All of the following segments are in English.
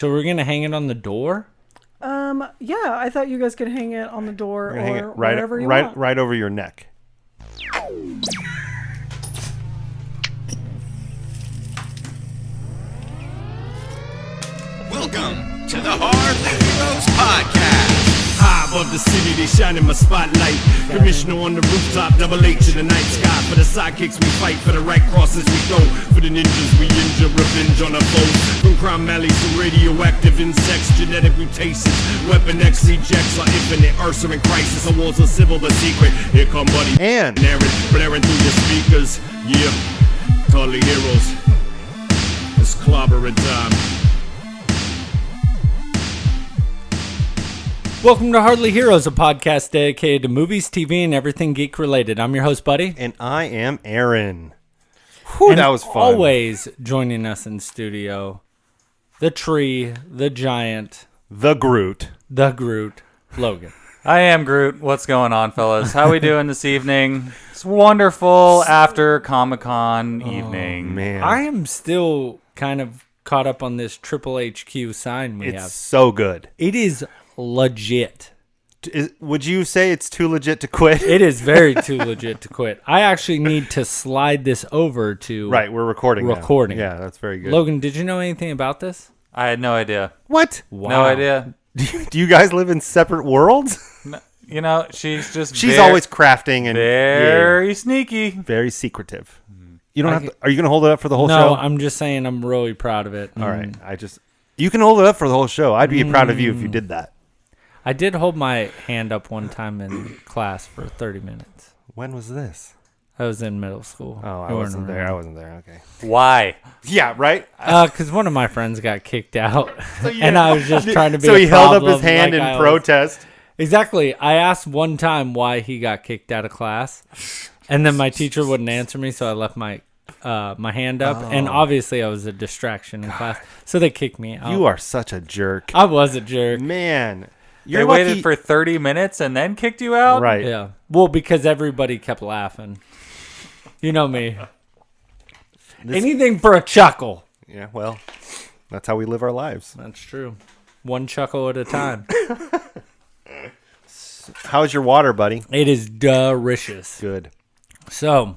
So we're going to hang it on the door? Yeah, I thought you guys could hang it on the door or hang it wherever you want. Right over your neck. Welcome to the Hardly Heroes Podcast. High above the city, they shine in my spotlight. Commissioner on the rooftop, double H in the night sky. For the sidekicks we fight, for the right crosses we go. For the ninjas we injure, revenge on our foes. From crime alleys to radioactive insects, genetic mutations. Weapon X rejects our infinite Ursa in crisis. Our wars are civil but secret. Here come Buddy And Aaron, blaring through your speakers. Yeah, Hardly Heroes. It's clobbering time. Welcome to Hardly Heroes, a podcast dedicated to movies, TV, and everything geek related. I'm your host, Buddy. And I am Aaron. And that was fun. Always joining us in studio, the tree, the giant, The Groot. Logan. I am Groot. What's going on, fellas? How we doing this evening? It's wonderful after Comic-Con evening. Man. I am still kind of caught up on this Triple HQ sign we It's have. so good. It is legit. Would you say it's too legit to quit? It is very too legit to quit. I actually need to slide this over to Right, we're recording now. Yeah, that's very good. Logan, did you know anything about this? I had no idea. What? Wow. No idea. Do you guys live in separate worlds? You know, she's just She's always crafting and very sneaky. very secretive. You don't have to, are you going to hold it up for the whole No, show? I'm just saying I'm really proud of it. All right. You can hold it up for the whole show. I'd be proud of you if you did that. I did hold my hand up one time in class for 30 minutes. When was this? I was in middle school. Oh, I You wasn't weren't there. I around. wasn't there. Okay. Why? Yeah, right? Because one of my friends got kicked out, and I was just trying to be So a he held up problem his hand like in I protest. Exactly. I asked one time why he got kicked out of class, and then my teacher wouldn't answer me, so I left my hand up, and obviously I was a distraction in class, so they kicked me out. You are such a jerk. I was a jerk. Man. They You're waited lucky- for 30 minutes and then kicked you out? Right. Yeah. Well, because everybody kept laughing. You know me. Anything for a chuckle. Yeah, well, that's how we live our lives. That's true. One chuckle at a time. How's your water, buddy? It is delicious. Good. So,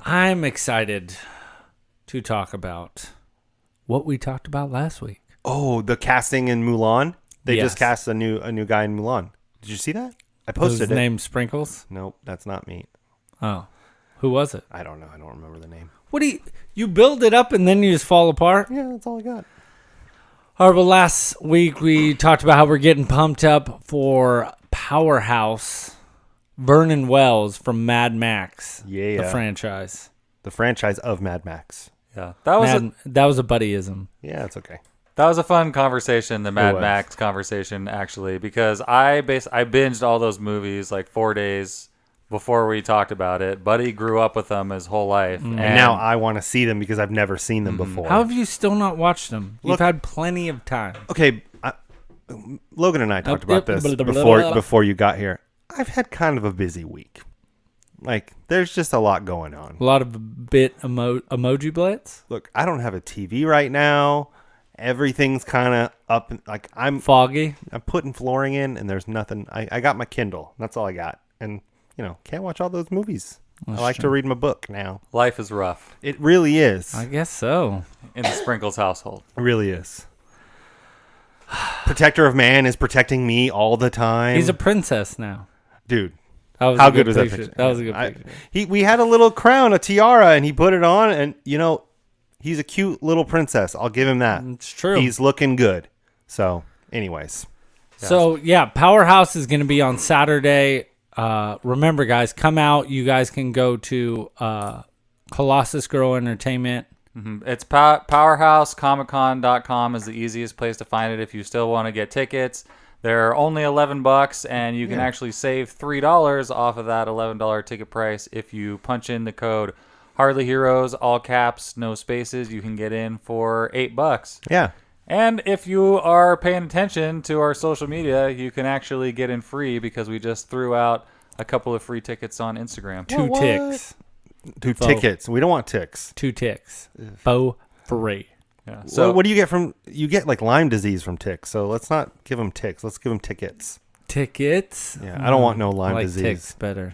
I'm excited to talk about what we talked about last week. Oh, the casting in Mulan? They Yes. just cast a new guy in Mulan. Did you see that? I Was posted his it. name Sprinkles? Nope, that's not me. Oh. Who was it? I don't know. I don't remember the name. What do you build it up and then you just fall apart? Yeah, that's all I got. All right, well, last week we talked about how we're getting pumped up for Powerhouse Vernon Wells from Mad Max, Yeah. the franchise. The franchise of Mad Max. Yeah. That was a buddyism. Yeah, it's okay. That was a fun conversation, the Mad was. Max conversation, actually, because I binged all those movies like 4 days before we talked about it. Buddy grew up with them his whole life. And now I want to see them because I've never seen them before. How have you still not watched them? You've Look- had plenty of time. Okay, Logan and I talked about this blah, blah, blah, blah. before you got here. I've had kind of a busy week. Like, there's just a lot going on. A lot of emoji blitz. Look, I don't have a TV right now. Everything's kind of up. Like, I'm Foggy. putting flooring in, and there's nothing. I got my Kindle. That's all I got. And, can't watch all those movies. I like to read my book now. Life is rough It really is. I guess so. in the Sprinkles household. It really is. Protector of Man is protecting me all the time. He's a princess now. Dude. That was How a good was that picture. picture? That was a good picture. We had a little crown, a tiara, and he put it on, and he's a cute little princess. I'll give him that. It's true. He's looking good. So, anyways. So, yeah, Powerhouse is going to be on Saturday. Remember, guys, come out. You guys can go to Colossus Girl Entertainment. It's PowerhouseComicCon.com is the easiest place to find it if you still want to get tickets. They're only $11, and you can actually save $3 off of that $11 ticket price if you punch in the code Hardly Heroes, all caps, no spaces. You can get in for $8. Yeah. And if you are paying attention to our social media, you can actually get in free because we just threw out a couple of free tickets on Instagram. Two ticks. Tickets. We don't want ticks. 2 ticks. Faux free. Yeah. So what do you get from? You get like Lyme disease from ticks. So let's not give them ticks. Let's give them tickets. Tickets? Yeah, I don't want no Lyme I like disease. ticks better.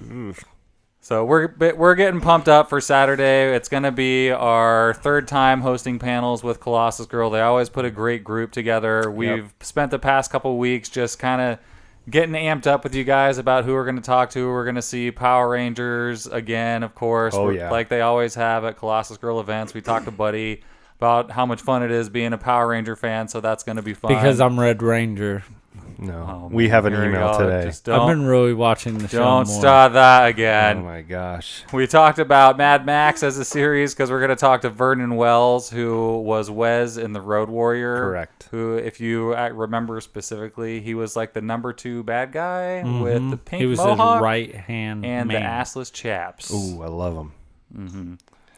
So we're getting pumped up for Saturday. It's going to be our third time hosting panels with Colossus Girl. They always put a great group together. We've spent the past couple weeks just kind of getting amped up with you guys about who we're going to talk to. We're going to see Power Rangers again, of course. Oh, yeah. Like they always have at Colossus Girl events. We talked to Buddy about how much fun it is being a Power Ranger fan, so that's going to be fun. Because I'm Red Ranger. No, we have an Here we email go. today. Just don't, I've been really watching the show don't more. start that again. Oh my gosh. We talked about Mad Max as a series because we're going to talk to Vernon Wells, who was Wes in The Road Warrior. Correct. Who, if you remember specifically, he was like the number 2 bad guy with the pink He was mohawk his right hand and man. the assless chaps. Ooh, I love them.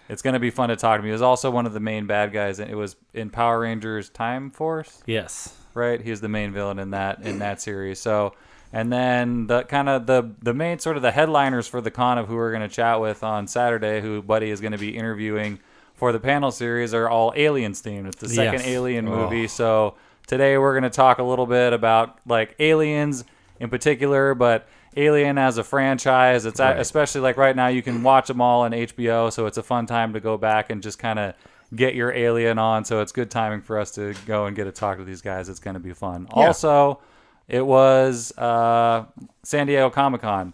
It's going to be fun to talk to him. He was also one of the main bad guys. It was in Power Rangers Time Force. Yes. Right, he's the main villain in that series. So, and then the kind of the main sort of the headliners for the con of who we're going to chat with on Saturday, who Buddy is going to be interviewing for the panel series, are all aliens themed. It's the second Alien movie. So today we're going to talk a little bit about like aliens in particular, but Alien as a franchise. It's especially like right now you can watch them all on HBO, so it's a fun time to go back and just kind of get your Alien on. So it's good timing for us to go and get a talk to these guys. It's going to be fun. Yeah. Also, it was San Diego Comic-Con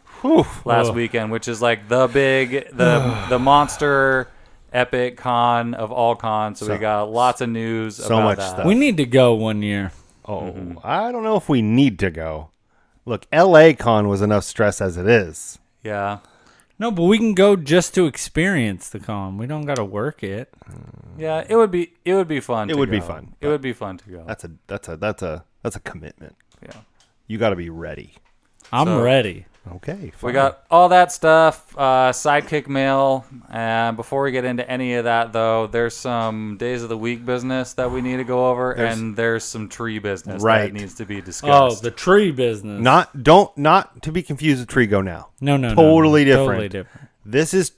last weekend, which is like the big, the monster epic con of all cons. So we got lots of news so about much that. stuff. We need to go one year. Oh, I don't know if we need to go. Look, LA Con was enough stress as it is. Yeah. No, but we can go just to experience the con. We don't got to work it. Yeah, it would be fun. It would be fun. It would be fun to go. That's a commitment. Yeah. You got to be ready. I'm ready. Okay. Fine. We got all that stuff, sidekick mail. And before we get into any of that, though, there's some days of the week business that we need to go over, and there's some tree business that needs to be discussed. Oh, the tree business. Not to be confused with Tree Go Now. No. Totally different. Totally different. This is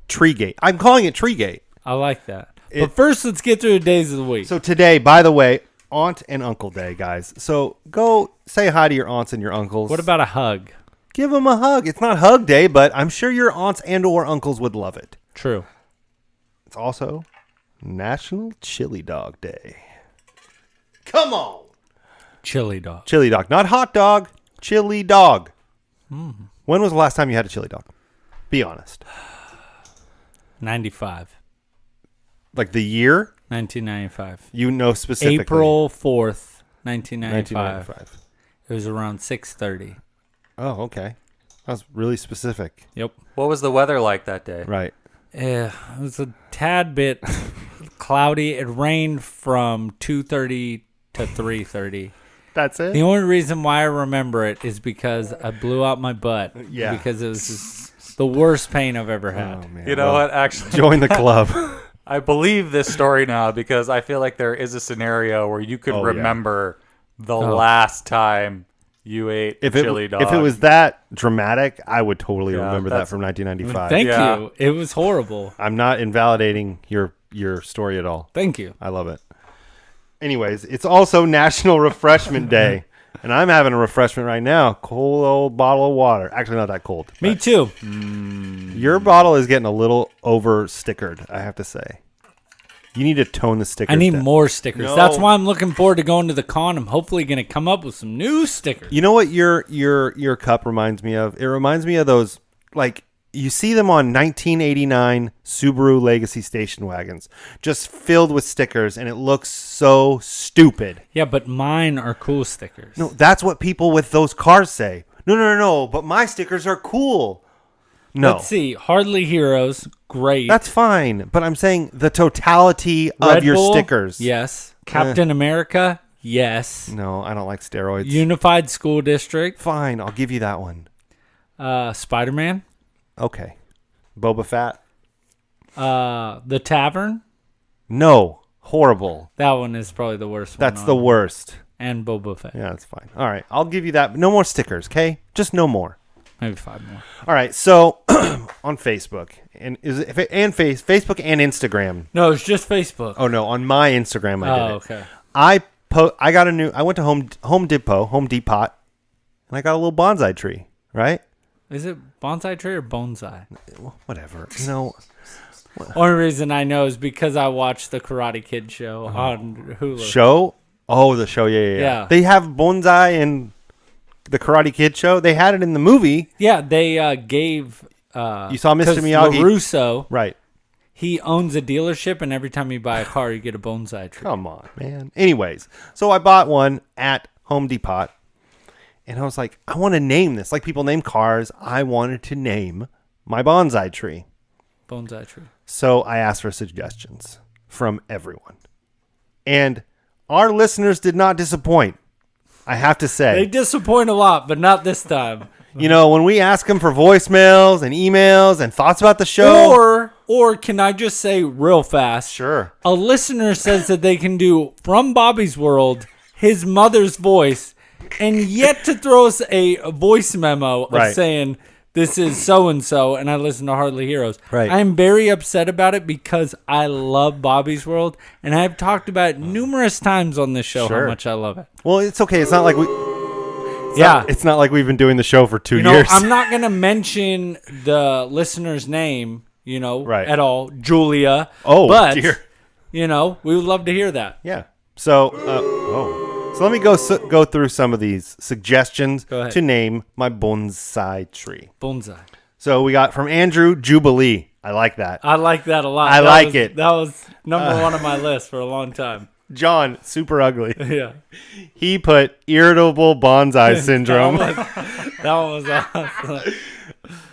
Treegate. I'm calling it Treegate. I like that. But first, let's get through the days of the week. So today, by the way, Aunt and Uncle Day, guys. So go say hi to your aunts and your uncles. What about a hug? Give them a hug. It's not Hug Day, but I'm sure your aunts and or uncles would love it. True. It's also National Chili Dog Day. Come on. Chili dog. Chili dog. Not hot dog. Chili dog. When was the last time you had a chili dog? Be honest. 95. Like the year? 1995. You know specifically. April 4th, 1995. 1995. It was around 6:30. Oh, okay. That was really specific. Yep. What was the weather like that day? Right. It was a tad bit cloudy. It rained from 2:30 to 3:30. That's it? The only reason why I remember it is because I blew out my butt. Yeah. Because it was just the worst pain I've ever had. Oh, man. You know what? Actually, Join the club. I believe this story now because I feel like there is a scenario where you could Oh, yeah. remember the last time you ate chili dog. If it was that dramatic, I would totally Yeah, remember that that's- from 1995. Thank Yeah. you. It was horrible. I'm not invalidating your story at all. Thank you. I love it. Anyways, it's also National Refreshment Day. And I'm having a refreshment right now. Cold old bottle of water. Actually, not that cold. Me too. Your bottle is getting a little over stickered, I have to say. You need to tone the stickers I need down. more stickers. No. That's why I'm looking forward to going to the con. I'm hopefully going to come up with some new stickers. You know what your cup reminds me of? It reminds me of those, like, you see them on 1989 Subaru Legacy station wagons, just filled with stickers, and it looks so stupid. Yeah, but mine are cool stickers. No, that's what people with those cars say. No, but my stickers are cool. No. Let's see. Hardly Heroes. Great. That's fine, but I'm saying the totality Red of your Bull, stickers. Yes. Captain America. Yes. No, I don't like steroids. Unified School District. Fine, I'll give you that one. Spider-Man. Okay. Boba Fett? The Tavern. No. Horrible. That one is probably the worst one. That's the on- worst. And Boba Fett. Yeah, that's fine. All right, I'll give you that. No more stickers, okay? Just no more. Maybe 5 more. All right, so on Facebook Facebook and Instagram. No, it's just Facebook. Oh no, on my Instagram I did it. Okay. I went to Home Depot, and I got a little bonsai tree, right? Is it bonsai tree or bonsai? Whatever. Only reason I know is because I watched the Karate Kid show on Hulu. Show? Oh, the show. Yeah. They have bonsai in the Karate Kid show. They had it in the movie. Yeah, they gave... you saw Mr. Miyagi. LaRusso, right. He owns a dealership, and every time you buy a car, you get a bonsai tree. Come on, man. Anyways, so I bought one at Home Depot, and I was like, I want to name this. Like people name cars, I wanted to name my bonsai tree. Bonsai tree. So I asked for suggestions from everyone. And our listeners did not disappoint, I have to say. They disappoint a lot, but not this time. You know, when we ask them for voicemails and emails and thoughts about the show. Or can I just say real fast? Sure. A listener says that they can do From Bobby's World, his mother's voice, and yet to throw us a voice memo of saying, this is so-and-so, and I listen to Hardly Heroes. Right. I'm very upset about it because I love Bobby's World, and I've talked about it numerous times on this show how much I love it. Well, it's okay. It's not like we... It's not like we've been doing the show for 2 years. I'm not going to mention the listener's name, at all, Julia. Oh, but, dear. We would love to hear that. Yeah. So, so let me go through some of these suggestions to name my bonsai tree. Bonsai. So we got from Andrew, Jubilee. I like that. I like that a lot. I like it. That was number one on my list for a long time. John, super ugly. Yeah. He put irritable bonsai syndrome. that one was awesome.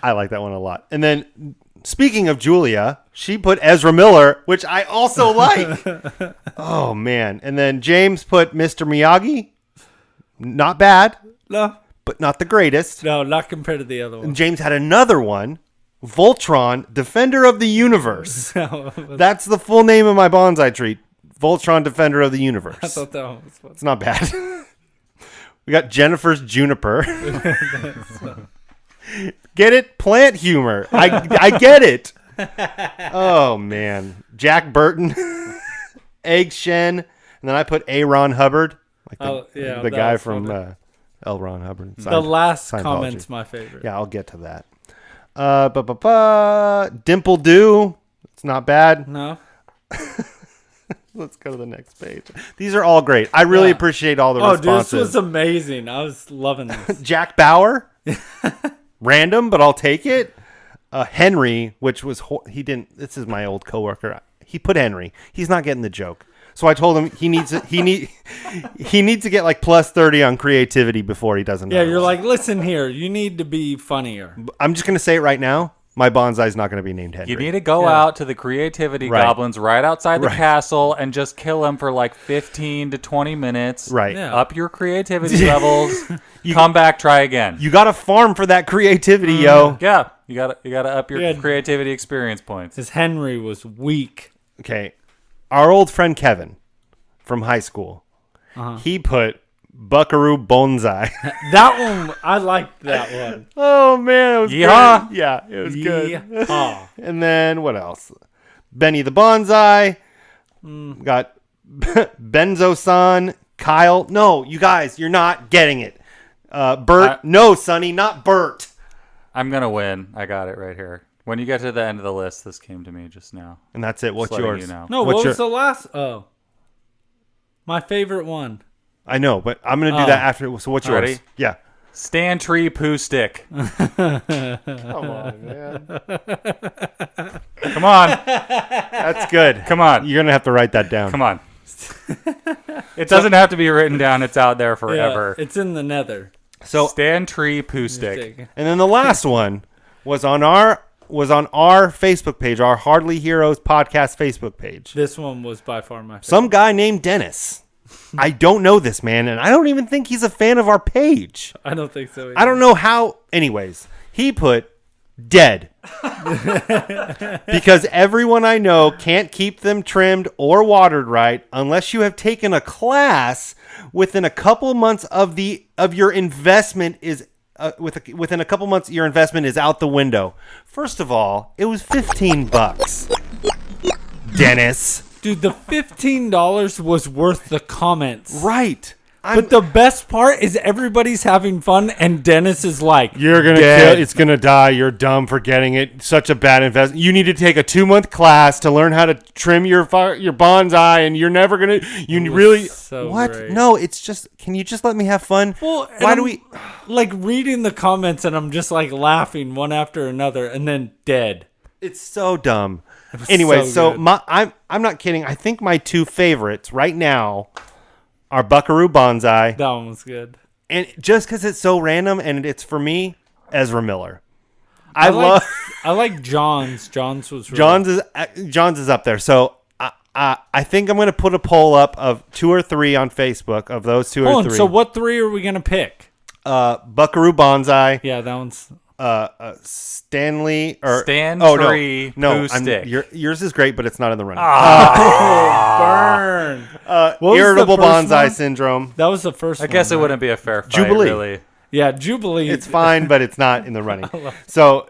I like that one a lot. And then, speaking of Julia, she put Ezra Miller, which I also like. Oh, man. And then James put Mr. Miyagi. Not bad. No. But not the greatest. No, not compared to the other one. And James had another one. Voltron, Defender of the Universe. That's the full name of my bonsai tree. Voltron, Defender of the Universe. I thought that one was fun. It's not bad. We got Jennifer's Juniper. Get it? Plant humor. I get it. Oh, man. Jack Burton. Egg Shen. And then I put A. Ron Hubbard. Like the guy from L. Ron Hubbard. The last comment's my favorite. Yeah, I'll get to that. Dimple Dew. It's not bad. No. Let's go to the next page. These are all great. I really appreciate all the responses. Dude, this was amazing. I was loving this. Jack Bauer. Random, but I'll take it. Henry, which was he didn't. This is my old coworker. He put Henry. He's not getting the joke. So I told him he needs to get like plus 30 on creativity before he doesn't. Yeah, you're like, listen here. You need to be funnier. I'm just gonna say it right now. My bonsai is not going to be named Henry. You need to go out to the creativity goblins right outside the castle and just kill them for like 15 to 20 minutes. Right. Yeah. Up your creativity levels. Come back, try again. You got to farm for that creativity, yo. Yeah. You got to up your creativity experience points. Because Henry was weak. Okay. Our old friend Kevin from high school, he put Buckaroo Bonsai. That one, I liked that one. Oh, man. It was Yeehaw. good. Yeah, it was good. Yeehaw. And then what else? Benny the Bonsai. Got Benzo-san. Kyle. No, you guys, you're not getting it. Bert. No, Sonny, not Bert. I'm going to win. I got it right here. When you get to the end of the list, this came to me just now. And that's it. What's yours? You know. No, what was the last? Oh. My favorite one. I know, but I'm going to do that after. So what's yours? Ready? Yeah. Stand tree poo stick. Come on, man. Come on. That's good. Come on. You're going to have to write that down. Come on. It doesn't have to be written down. It's out there forever. Yeah, it's in the nether. So stand tree poo stick. And then the last one was on our Facebook page, our Hardly Heroes podcast Facebook page. This one was by far my favorite. Some guy named Dennis. I don't know this man, and I don't even think he's a fan of our page. I don't think so either. I don't know how. Anyways, he put dead. Because everyone I know can't keep them trimmed or watered right unless you have taken a class within a couple months of your investment is within a couple months, your investment is out the window. First of all, it was $15. Dennis. Dude, the $15 was worth the comments. Right. But the best part is everybody's having fun, and Dennis is like, You're going to kill. It's going to die. You're dumb for getting it. Such a bad investment. You need to take a 2-month class to learn how to trim your bonsai, and you're never going to. You really. so what? great. No, it's just. Can you just let me have fun? Well, Why and do I'm, we. like reading the comments, and I'm just like laughing one after another, and then dead. It's so dumb. Anyway, so good. I'm not kidding. I think my 2 favorites right now are Buckaroo Bonsai. That one was good. And just because it's so random and it's for me, Ezra Miller. I like John's. John's was really John's is up there. So I think I'm going to put a poll up of 2 or 3 on Facebook of those 2 or 3. So what 3 are we going to pick? Buckaroo Bonsai. Yeah, that one's... Stanley or Stan Tree no, Poo Stick. yours is great, but it's not in the running. Burn. What was Irritable the first Bonsai one? Syndrome. That was the first I one. guess it right? wouldn't be a fair fight, Jubilee. really. Yeah, Jubilee. It's fine, but it's not in the running. So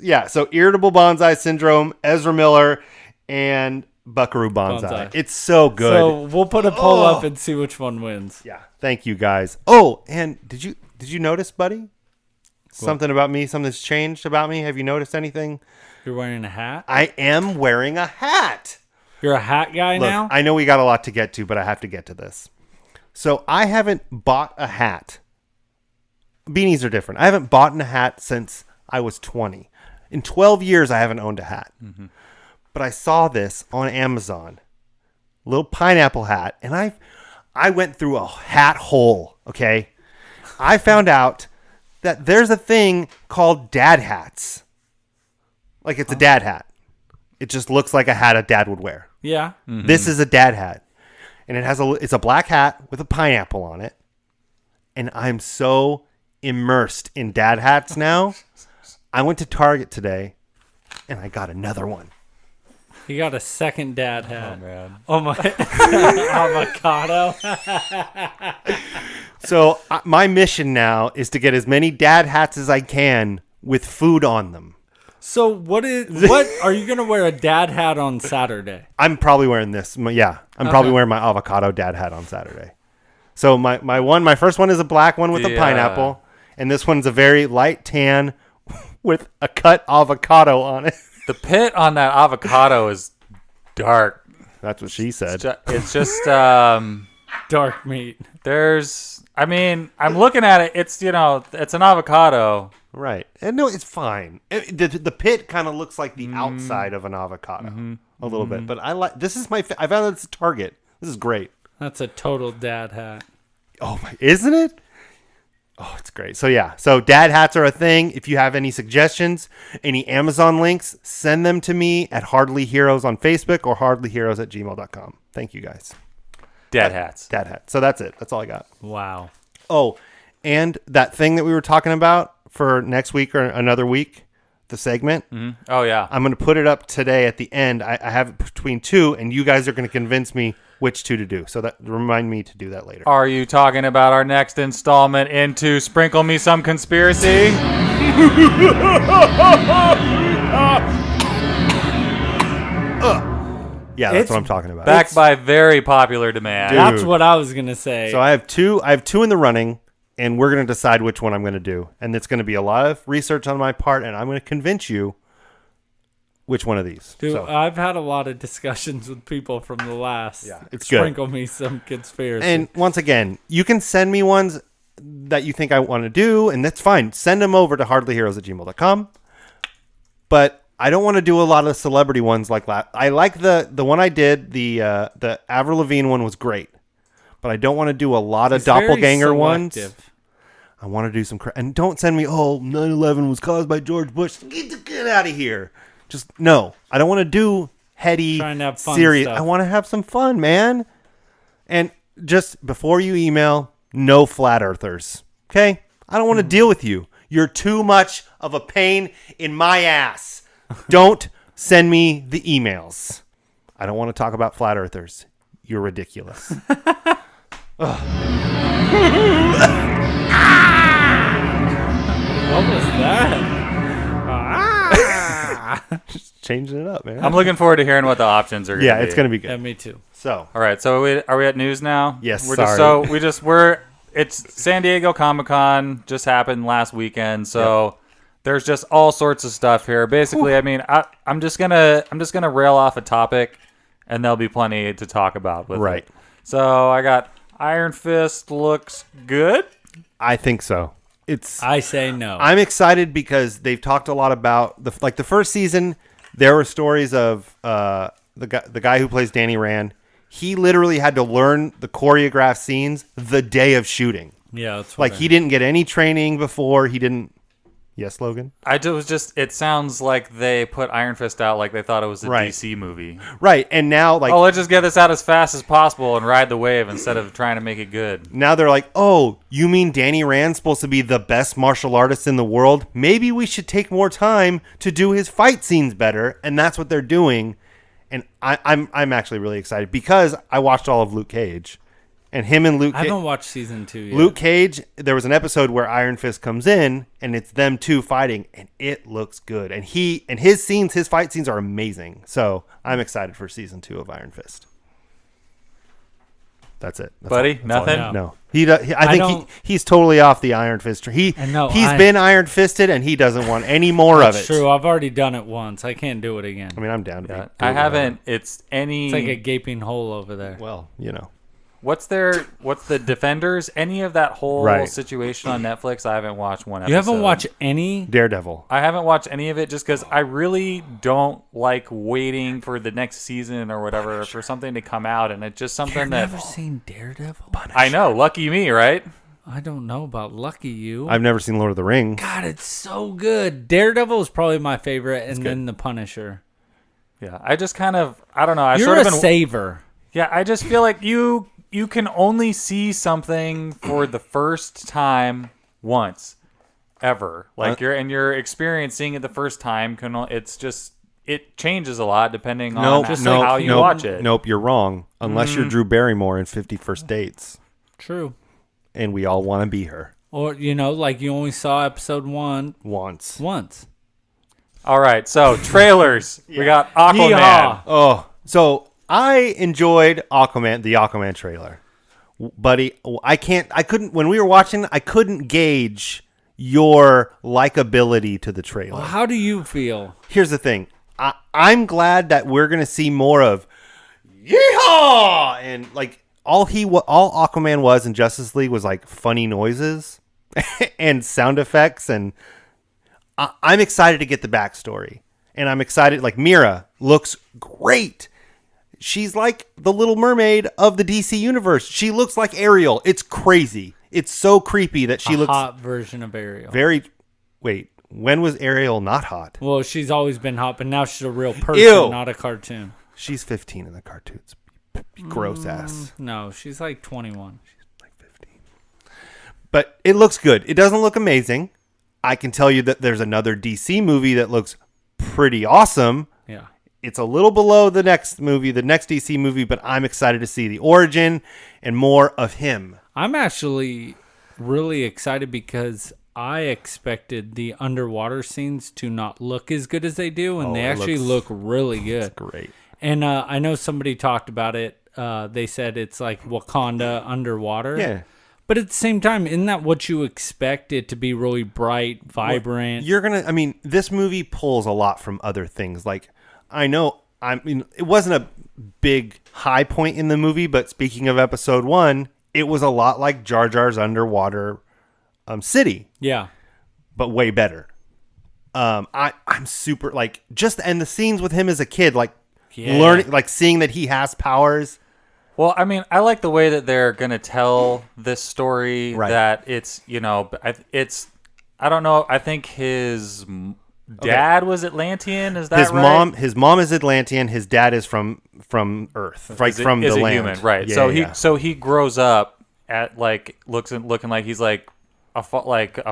yeah, so Irritable Bonsai Syndrome, Ezra Miller, and Buckaroo Bonsai. It's so good. So we'll put a poll up and see which one wins. Yeah, thank you guys. Oh, and did you notice, buddy? Something about me? Something's changed about me? Have you noticed anything? You're wearing a hat? I am wearing a hat. You're a hat guy Look, now? I know we got a lot to get to, but I have to get to this. So I haven't bought a hat. Beanies are different. I haven't bought a hat since I was 20. In 12 years, I haven't owned a hat. Mm-hmm. But I saw this on Amazon. Little pineapple hat. And I went through a hat hole, okay? I found out that there's a thing called dad hats. Like it's a dad hat. It just looks like a hat a dad would wear. Yeah. Mm-hmm. This is a dad hat. And it's a black hat with a pineapple on it. And I'm so immersed in dad hats now. I went to Target today and I got another one. You got a second dad hat. Oh, man. Oh, my. Avocado. So my mission now is to get as many dad hats as I can with food on them. So what are you going to wear a dad hat on Saturday? I'm probably wearing this. Yeah, I'm probably wearing my avocado dad hat on Saturday. So my first one is a black one with a pineapple. And this one's a very light tan with a cut avocado on it. The pit on that avocado is dark. That's what she said. It's just Dark meat. I'm looking at it. It's it's an avocado. Right. And no, it's fine. The pit kind of looks like the outside of an avocado a little bit. But I like this is I found it's a Target. This is great. That's a total dad hat. Oh my, isn't it? Oh, it's great. So yeah. So dad hats are a thing. If you have any suggestions, any Amazon links, send them to me at Hardly Heroes on Facebook or hardlyheroes@gmail.com. Thank you guys. Dad hats. Dad hat. So that's it. That's all I got. Wow. Oh, and that thing that we were talking about for next week or another week, the segment. Mm-hmm. Oh, yeah. I'm going to put it up today at the end. I have it between 2, and you guys are going to convince me which 2 to do. So that remind me to do that later. Are you talking about our next installment into Sprinkle Me Some Conspiracy? Yeah, that's what I'm talking about. Backed by very popular demand. Dude. That's what I was going to say. So I have two in the running, and we're going to decide which one I'm going to do. And it's going to be a lot of research on my part, and I'm going to convince you which one of these. Dude, So, I've had a lot of discussions with people from the last. Yeah, it's good. Sprinkle Me Some Conspiracy. and once again, you can send me ones that you think I want to do, and that's fine. Send them over to hardlyheroes@gmail.com. But I don't want to do a lot of celebrity ones like that. I like the one I did. The Avril Lavigne one was great, but I don't want to do a lot of It's very doppelganger ones. selective. I want to do some and don't send me 9/11 was caused by George Bush. Get out of here. Just no. I don't want to do heady, Trying to have fun serious. stuff. I want to have some fun, man. And just before you email, no flat earthers. Okay? I don't want to deal with you. You're too much of a pain in my ass. Don't send me the emails. I don't want to talk about flat earthers. You're ridiculous. changing it up, man. I'm looking forward to hearing what the options are going to be. it's going to be Yeah, good. me too. So, All right, so are we at news now? Yes, It's San Diego Comic-Con just happened last weekend, so there's just all sorts of stuff here. Basically, I mean, I'm just gonna rail off a topic, and there'll be plenty to talk about with Right. it. So I got Iron Fist looks good. I think so. I say no. I'm excited because they've talked a lot about the first season. There were stories of the guy who plays Danny Rand. He literally had to learn the choreographed scenes the day of shooting. Yeah, that's Like he didn't get any training before. He didn't. Yes, Logan. It sounds like they put Iron Fist out like they thought it was a Right. DC movie. Right, and now Let's just get this out as fast as possible and ride the wave instead of trying to make it good. now they're like, oh, you mean Danny Rand's supposed to be the best martial artist in the world? Maybe we should take more time to do his fight scenes better, and that's what they're doing. And I'm actually really excited because I watched all of Luke Cage, and him and Luke. I haven't watched season 2 yet. Luke Cage. There was an episode where Iron Fist comes in, and it's them two fighting, and it looks good. And his fight scenes are amazing. So I'm excited for season 2 of Iron Fist. That's it, Buddy, nothing? No, I think he's totally off the Iron Fist. He's been Iron Fisted, and he doesn't want any more of it. That's true. I've already done it once. I can't do it again. I mean, I'm down to be. I haven't. It's like a gaping hole over there. Well, What's the Defenders? Any of that whole Right. situation on Netflix? I haven't watched one episode. You haven't watched any? Daredevil. I haven't watched any of it just because I really don't like waiting for the next season or whatever for something to come out, and it's just something You've that never seen Daredevil? I know. Lucky me, right? I don't know about lucky you. I've never seen Lord of the Rings. God, it's so good. Daredevil is probably my favorite, and then The Punisher. Yeah, I just kind of I don't know. You're a saver. Yeah, I just feel like you can only see something for the first time once ever. Like you're experiencing it the first time it changes a lot depending on how you watch it. Nope, you're wrong. Unless you're Drew Barrymore in 50 First Dates. True. And we all want to be her. Or, like you only saw episode 1 once. All right, so trailers. We got Aquaman. Yeehaw. Oh, so I enjoyed the Aquaman trailer. Buddy, when we were watching, I couldn't gauge your likability to the trailer. Well, how do you feel? Here's the thing. I'm glad that we're going to see more of yeehaw! And like all Aquaman was in Justice League was like funny noises and sound effects. And I'm excited to get the backstory. And I'm excited. Like Mira looks great. She's like the Little Mermaid of the DC universe. She looks like Ariel. It's crazy. It's so creepy that she looks hot version of Ariel. Wait, when was Ariel not hot? Well, she's always been hot, but now she's a real person, Ew. not a cartoon. She's 15 in the cartoons. Gross ass. No, she's like 21. She's like 15. But it looks good. It doesn't look amazing. I can tell you that there's another DC movie that looks pretty awesome. Yeah. It's a little below the next DC movie, but I'm excited to see the origin and more of him. I'm actually really excited because I expected the underwater scenes to not look as good as they do, and they actually look really good. Great. And I know somebody talked about it. They said it's like Wakanda underwater. Yeah. But at the same time, isn't that what you expect it to be really bright, vibrant? This movie pulls a lot from other things. Like, it wasn't a big high point in the movie, but speaking of episode 1, it was a lot like Jar Jar's underwater city. Yeah. But way better. I'm super and the scenes with him as a kid, learning, seeing that he has powers. Well, I mean, I like the way that they're going to tell this story. Right. That it's, I don't know. I think his dad was Atlantean. Is that right? His mom is Atlantean. His dad is from Earth, from the land. Human, right? Yeah, so he grows up at looking like he's like a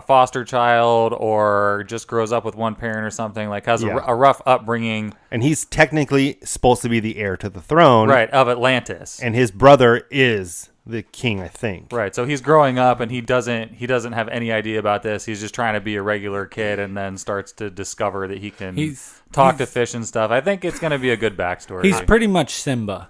foster child, or just grows up with one parent or something. Like has a rough upbringing. And he's technically supposed to be the heir to the throne, right, of Atlantis. And his brother is the king, I think. Right. So he's growing up and he doesn't have any idea about this. He's just trying to be a regular kid and then starts to discover that he can talk to fish and stuff. I think it's going to be a good backstory. He's pretty much Simba.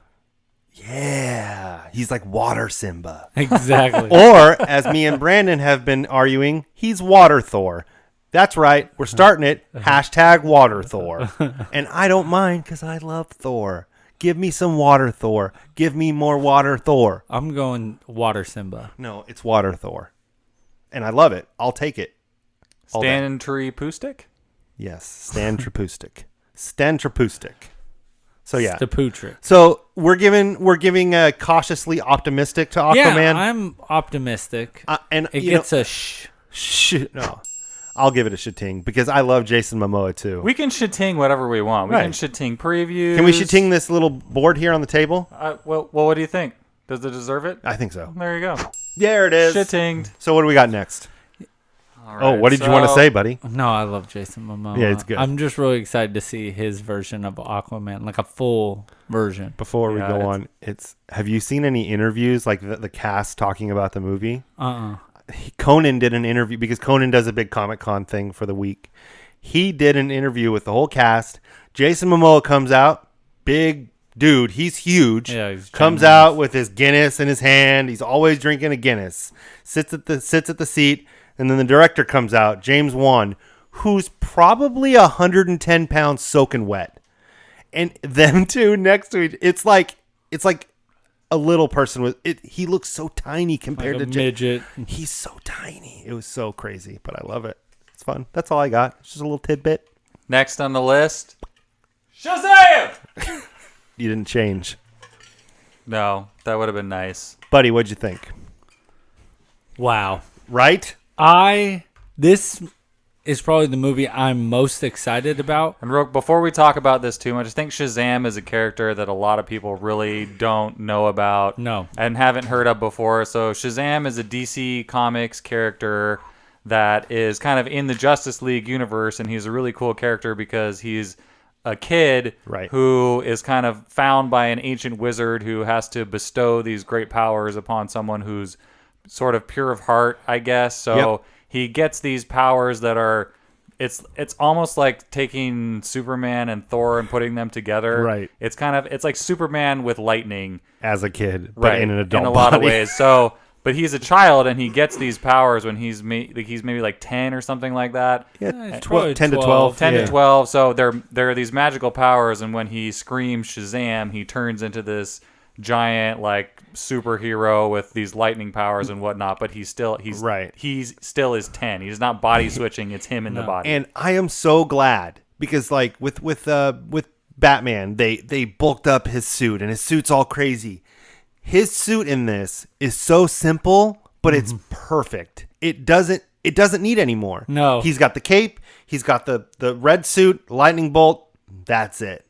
Yeah, he's like Water Simba. Exactly. Or, as me and Brandon have been arguing, he's Water Thor. That's right. We're starting it. Hashtag Water Thor. And I don't mind because I love Thor. Give me some Water Thor. Give me more Water Thor. I'm going Water Simba. No, it's Water Thor. And I love it. I'll take it. Stan Tripustic? Yes, Stan Tripustic. Stan Tripustic. So yeah. Staputric. So we're giving a cautiously optimistic to Aquaman. Yeah, I'm optimistic. And it gets a shh. No, I'll give it a shitting because I love Jason Momoa too. We can shitting whatever we want. We Right. can shitting previews. Can we shitting this little board here on the table? Well, what do you think? Does it deserve it? I think so. There you go. There it is. Shittinged. So what do we got next? All Oh, right, what did you want to say, buddy? No, I love Jason Momoa. Yeah, it's good. I'm just really excited to see his version of Aquaman, like a full version. Before we Yeah, go it's- on, have you seen any interviews like the cast talking about the movie? Conan did an interview because Conan does a big Comic-Con thing for the week. He did an interview with the whole cast. Jason Momoa comes out, big dude. He's huge. Yeah, he's comes ginormous. out with his Guinness in his hand. He's always drinking a Guinness. Sits at the seat, and then the director comes out, James Wan, who's probably 110 pounds soaking wet, and them two next to each. It's like a little person with it. He looks so tiny compared Like a to midget. He's so tiny. It was so crazy, but I love it. It's fun. That's all I got. It's just a little tidbit. Next on the list, Shazam! You didn't change. No, that would have been nice. Buddy, what'd you think? Wow. Right? This is probably the movie I'm most excited about. And Roke, before we talk about this too much, I think Shazam is a character that a lot of people really don't know about. No. And haven't heard of before. So Shazam is a DC Comics character that is kind of in the Justice League universe, and he's a really cool character because he's a kid Right. who is kind of found by an ancient wizard who has to bestow these great powers upon someone who's sort of pure of heart, I guess. So Yep. he gets these powers that are it's almost like taking Superman and Thor and putting them together. Right. It's like Superman with lightning, As a kid, but right? in an adult in a lot of body. ways. So, but he's a child and he gets these powers when he's maybe like 10 or something like that. Yeah, it's probably 10 to 12. 12. 10 yeah. to 12. So there are these magical powers, and when he screams Shazam, he turns into this giant like superhero with these lightning powers and whatnot. But he's still Right. He's still is 10. He's not body switching. It's him in the body. And I am so glad because like with Batman, they bulked up his suit and his suit's all crazy. His suit in this is so simple, but it's perfect. It doesn't need any more. No. He's got the cape, he's got the red suit, lightning bolt, that's it.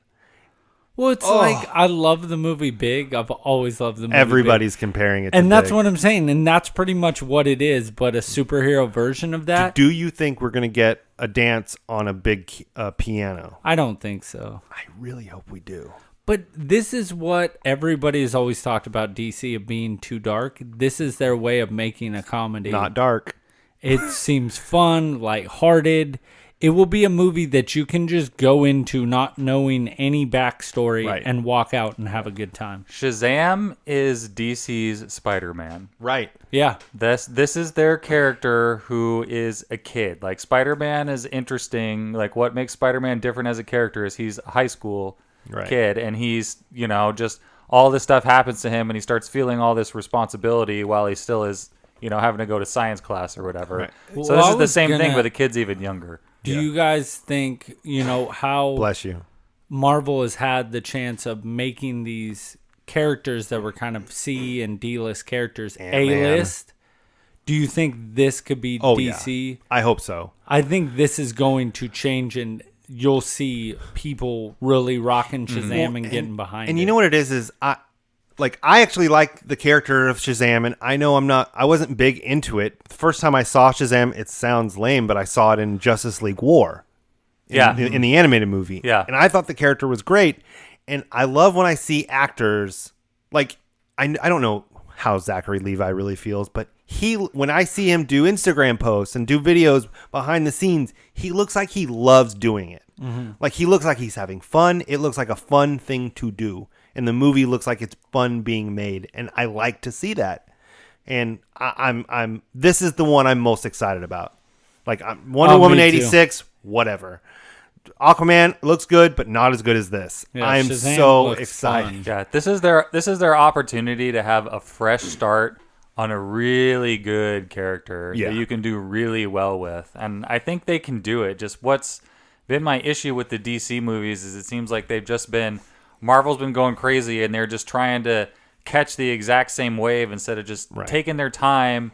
Well, it's like I love the movie Big. I've always loved the movie Everybody's comparing it Big. to And that's Big. what I'm saying. And that's pretty much what it is, but a superhero version of that. Do you think we're going to get a dance on a big piano? I don't think so. I really hope we do. But this is what everybody has always talked about DC of being too dark. This is their way of making a comedy. Not dark. It seems fun, lighthearted. It will be a movie that you can just go into not knowing any backstory Right. and walk out and have a good time. Shazam is DC's Spider-Man. Right. Yeah. This is their character who is a kid. Like Spider-Man is interesting. Like what makes Spider-Man different as a character is he's a high school Right. kid, and he's just all this stuff happens to him, and he starts feeling all this responsibility while he still is having to go to science class or whatever. Right. So Well, this I is the was same thing, gonna- but the kid's even younger. Do you guys think, how Bless you. Marvel has had the chance of making these characters that were kind of C and D-list characters Ant-Man. A-list? Do you think this could be Oh, DC? yeah. I hope so. I think this is going to change, and you'll see people really rocking Shazam and getting behind And it. you know what it is I actually like the character of Shazam, and I know I wasn't big into it. The first time I saw Shazam, it sounds lame, but I saw it in Justice League War. In the animated movie. Yeah. And I thought the character was great. And I love when I see actors, like, I don't know how Zachary Levi really feels, but when I see him do Instagram posts and do videos behind the scenes, he looks like he loves doing it. Mm-hmm. Like he looks like he's having fun. It looks like a fun thing to do. And the movie looks like it's fun being made. And I like to see that. And this is the one I'm most excited about. Like Wonder Woman 86, whatever. Aquaman looks good, but not as good as this. Yeah, I'm Shazam so looks excited. fun. Yeah, this is their opportunity to have a fresh start on a really good character that you can do really well with. And I think they can do it. Just what's been my issue with the DC movies is it seems like Marvel's been going crazy and they're just trying to catch the exact same wave instead of just taking their time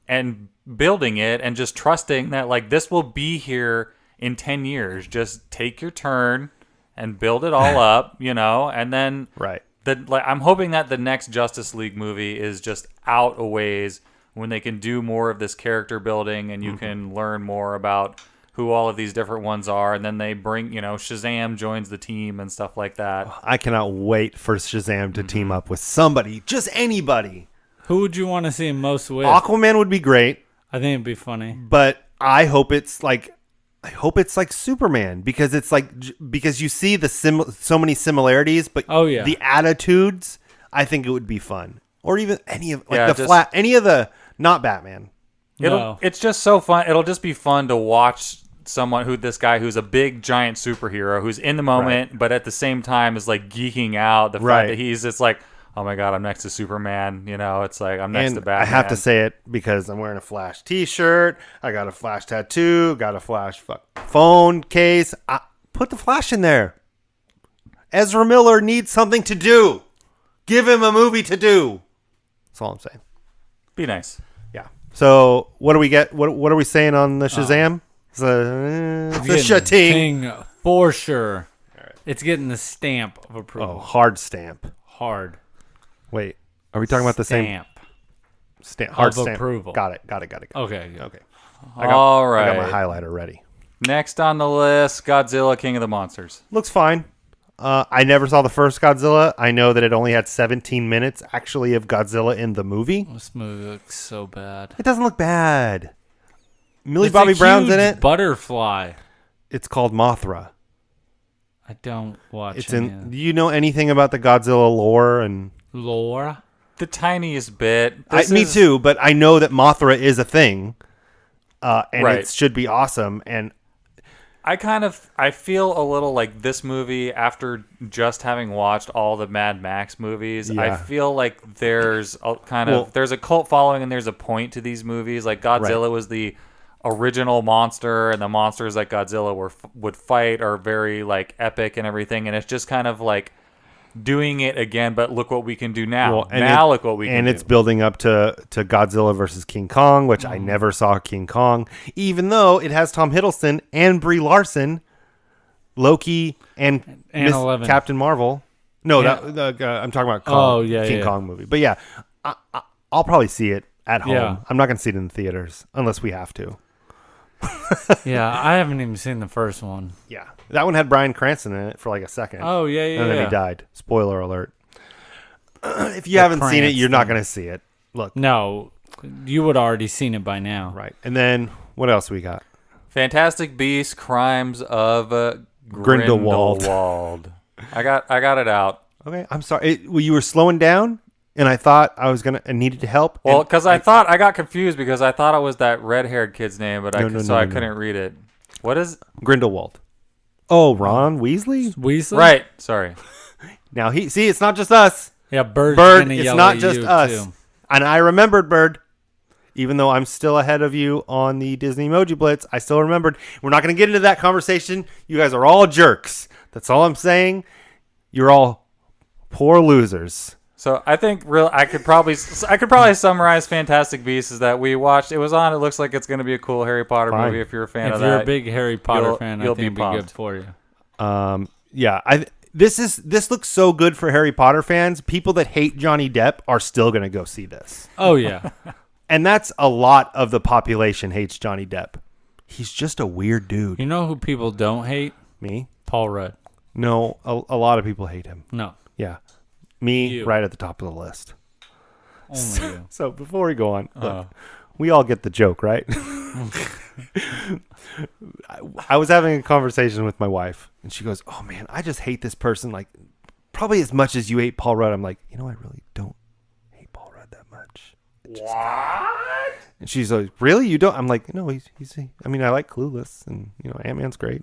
and building it and just trusting that like this will be here in 10 years. Just take your turn and build it all up, and then I'm hoping that the next Justice League movie is just out a ways when they can do more of this character building and you can learn more about who all of these different ones are, and then they bring, Shazam joins the team and stuff like that. I cannot wait for Shazam to team up with somebody, just anybody. Who would you want to see him most with? Aquaman would be great. I think it'd be funny. But I hope it's like Superman because you see so many similarities, but the attitudes. I think it would be fun, or even any of not Batman. It's just so fun. It'll just be fun to watch this guy who's a big giant superhero who's in the moment, but at the same time is like geeking out the fact that it's like, oh my God, I'm next to Superman. It's like I'm next to Batman. I have to say it because I'm wearing a Flash T-shirt. I got a Flash tattoo. Got a Flash phone case. Put the Flash in there. Ezra Miller needs something to do. Give him a movie to do. That's all I'm saying. Be nice. Yeah. So what do we get? What are we saying on the Shazam? It's a Shazam for sure. All right. It's getting the stamp of approval. Oh, hard stamp. Hard. Wait, are we talking about the same stamp? Hard stamp. Approval. Got it. Okay. All right. I got my highlighter ready. Next on the list, Godzilla, King of the Monsters. Looks fine. I never saw the first Godzilla. I know that it only had 17 minutes actually of Godzilla in the movie. This movie looks so bad. It doesn't look bad. Millie Bobby Brown's in it. Butterfly. It's called Mothra. I don't watch Do you know anything about the Godzilla lore and lore? The tiniest bit. Me too, but I know that Mothra is a thing, and it should be awesome. And I feel a little like this movie after just having watched all the Mad Max movies. Yeah. I feel like there's there's a cult following and there's a point to these movies. Like Godzilla was the original monster, and the monsters that Godzilla would fight are very like epic and everything. And it's just kind of like doing it again, but look what we can do now. Look what we can do. And it's building up to Godzilla versus King Kong, which I never saw King Kong, even though it has Tom Hiddleston and Brie Larson, Loki, and Captain Marvel. No, I'm talking about King Kong movie. But yeah, I'll probably see it at home. Yeah. I'm not going to see it in the theaters unless we have to. Yeah, I haven't even seen the first one. Yeah. That one had Bryan Cranston in it for like a second. Oh, yeah. And then he died. Spoiler alert. If you haven't seen it, you're not going to see it. Look. No, you would already seen it by now. Right. And then what else we got? Fantastic Beasts: Crimes of Grindelwald. I got it out. Okay. I'm sorry. You were slowing down? And I thought I was I needed to help. Well, because I thought I got confused because I thought it was that red-haired kid's name, but I couldn't read it. What is Grindelwald? Oh, Ron Weasley? Weasley? Right. Sorry. Now it's not just us. Yeah, Bird. It's not just us. Too. And I remembered Bird, even though I'm still ahead of you on the Disney Emoji Blitz. I still remembered. We're not going to get into that conversation. You guys are all jerks. That's all I'm saying. You're all poor losers. So I think I could probably summarize Fantastic Beasts is that we watched. It was on. It looks like it's going to be a cool Harry Potter movie. If you're a fan of that, if you're a big Harry Potter fan, I think it'd be good for you. Yeah. This looks so good for Harry Potter fans. People that hate Johnny Depp are still going to go see this. Oh yeah, and that's a lot of the population hates Johnny Depp. He's just a weird dude. You know who people don't hate? Me, Paul Rudd. No, a lot of people hate him. No. Yeah. Me, right at the top of the list. Only you. So before we go on, look, we all get the joke, right? I was having a conversation with my wife, and she goes, "Oh man, I just hate this person like probably as much as you hate Paul Rudd." I'm like, I really don't hate Paul Rudd that much. What? And she's like, "Really? You don't?" I'm like, "No, he's I mean, I like Clueless, and Ant-Man's great.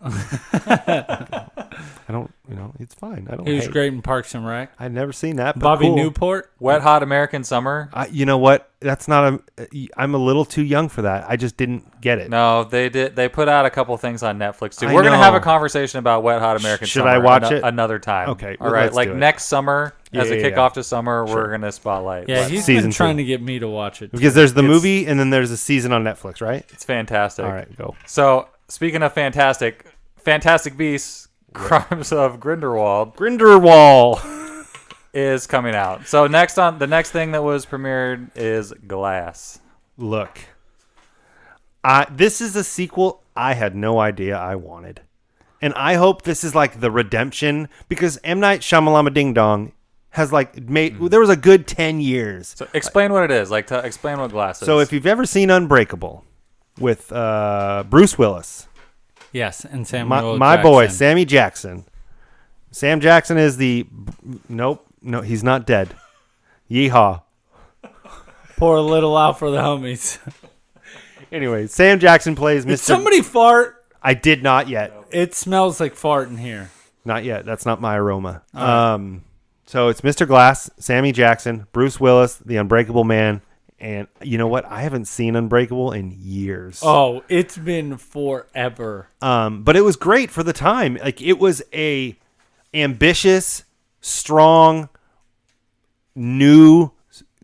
I don't, it's fine. I don't. He was hate. great in Parks and Rec. I'd never seen that. But Bobby cool. Newport. Wet Hot American Summer. You know what? That's not I'm a little too young for that. I just didn't get it. No, they did. They put out a couple things on Netflix too. I We're gonna know. have a conversation about Wet Hot American Should Summer. I watch it another time? Okay, all right. let's Like do it. next summer, as a Yeah. kickoff to summer, Sure. we're gonna spotlight. Yeah, Wet he's Season been trying 2. to get me to watch it. Because there's the It's- movie and then there's a season on Netflix, right? It's fantastic. All right, go. So speaking of Fantastic Beasts, Crimes of Grindelwald Grindelwald. is coming out. So the next thing that was premiered is Glass. Look, this is a sequel I had no idea I wanted. And I hope this is like the redemption, because M. Night Shyamalan Ding Dong has there was a good 10 years. So explain what it is. Explain what Glass is. So if you've ever seen Unbreakable with Bruce Willis, Yes, and Samuel my Jackson. boy, Sammy Jackson. Sam Jackson is no, he's not dead. Yeehaw. Pour a little out for the homies. Anyway, Sam Jackson plays Did Mr. somebody fart? I did not yet. It smells like fart in here. Not yet. That's not my aroma. So it's Mr. Glass, Sammy Jackson, Bruce Willis, the Unbreakable Man, and you know what? I haven't seen Unbreakable in years. Oh, it's been forever. But it was great for the time. Like, it was a ambitious, strong, new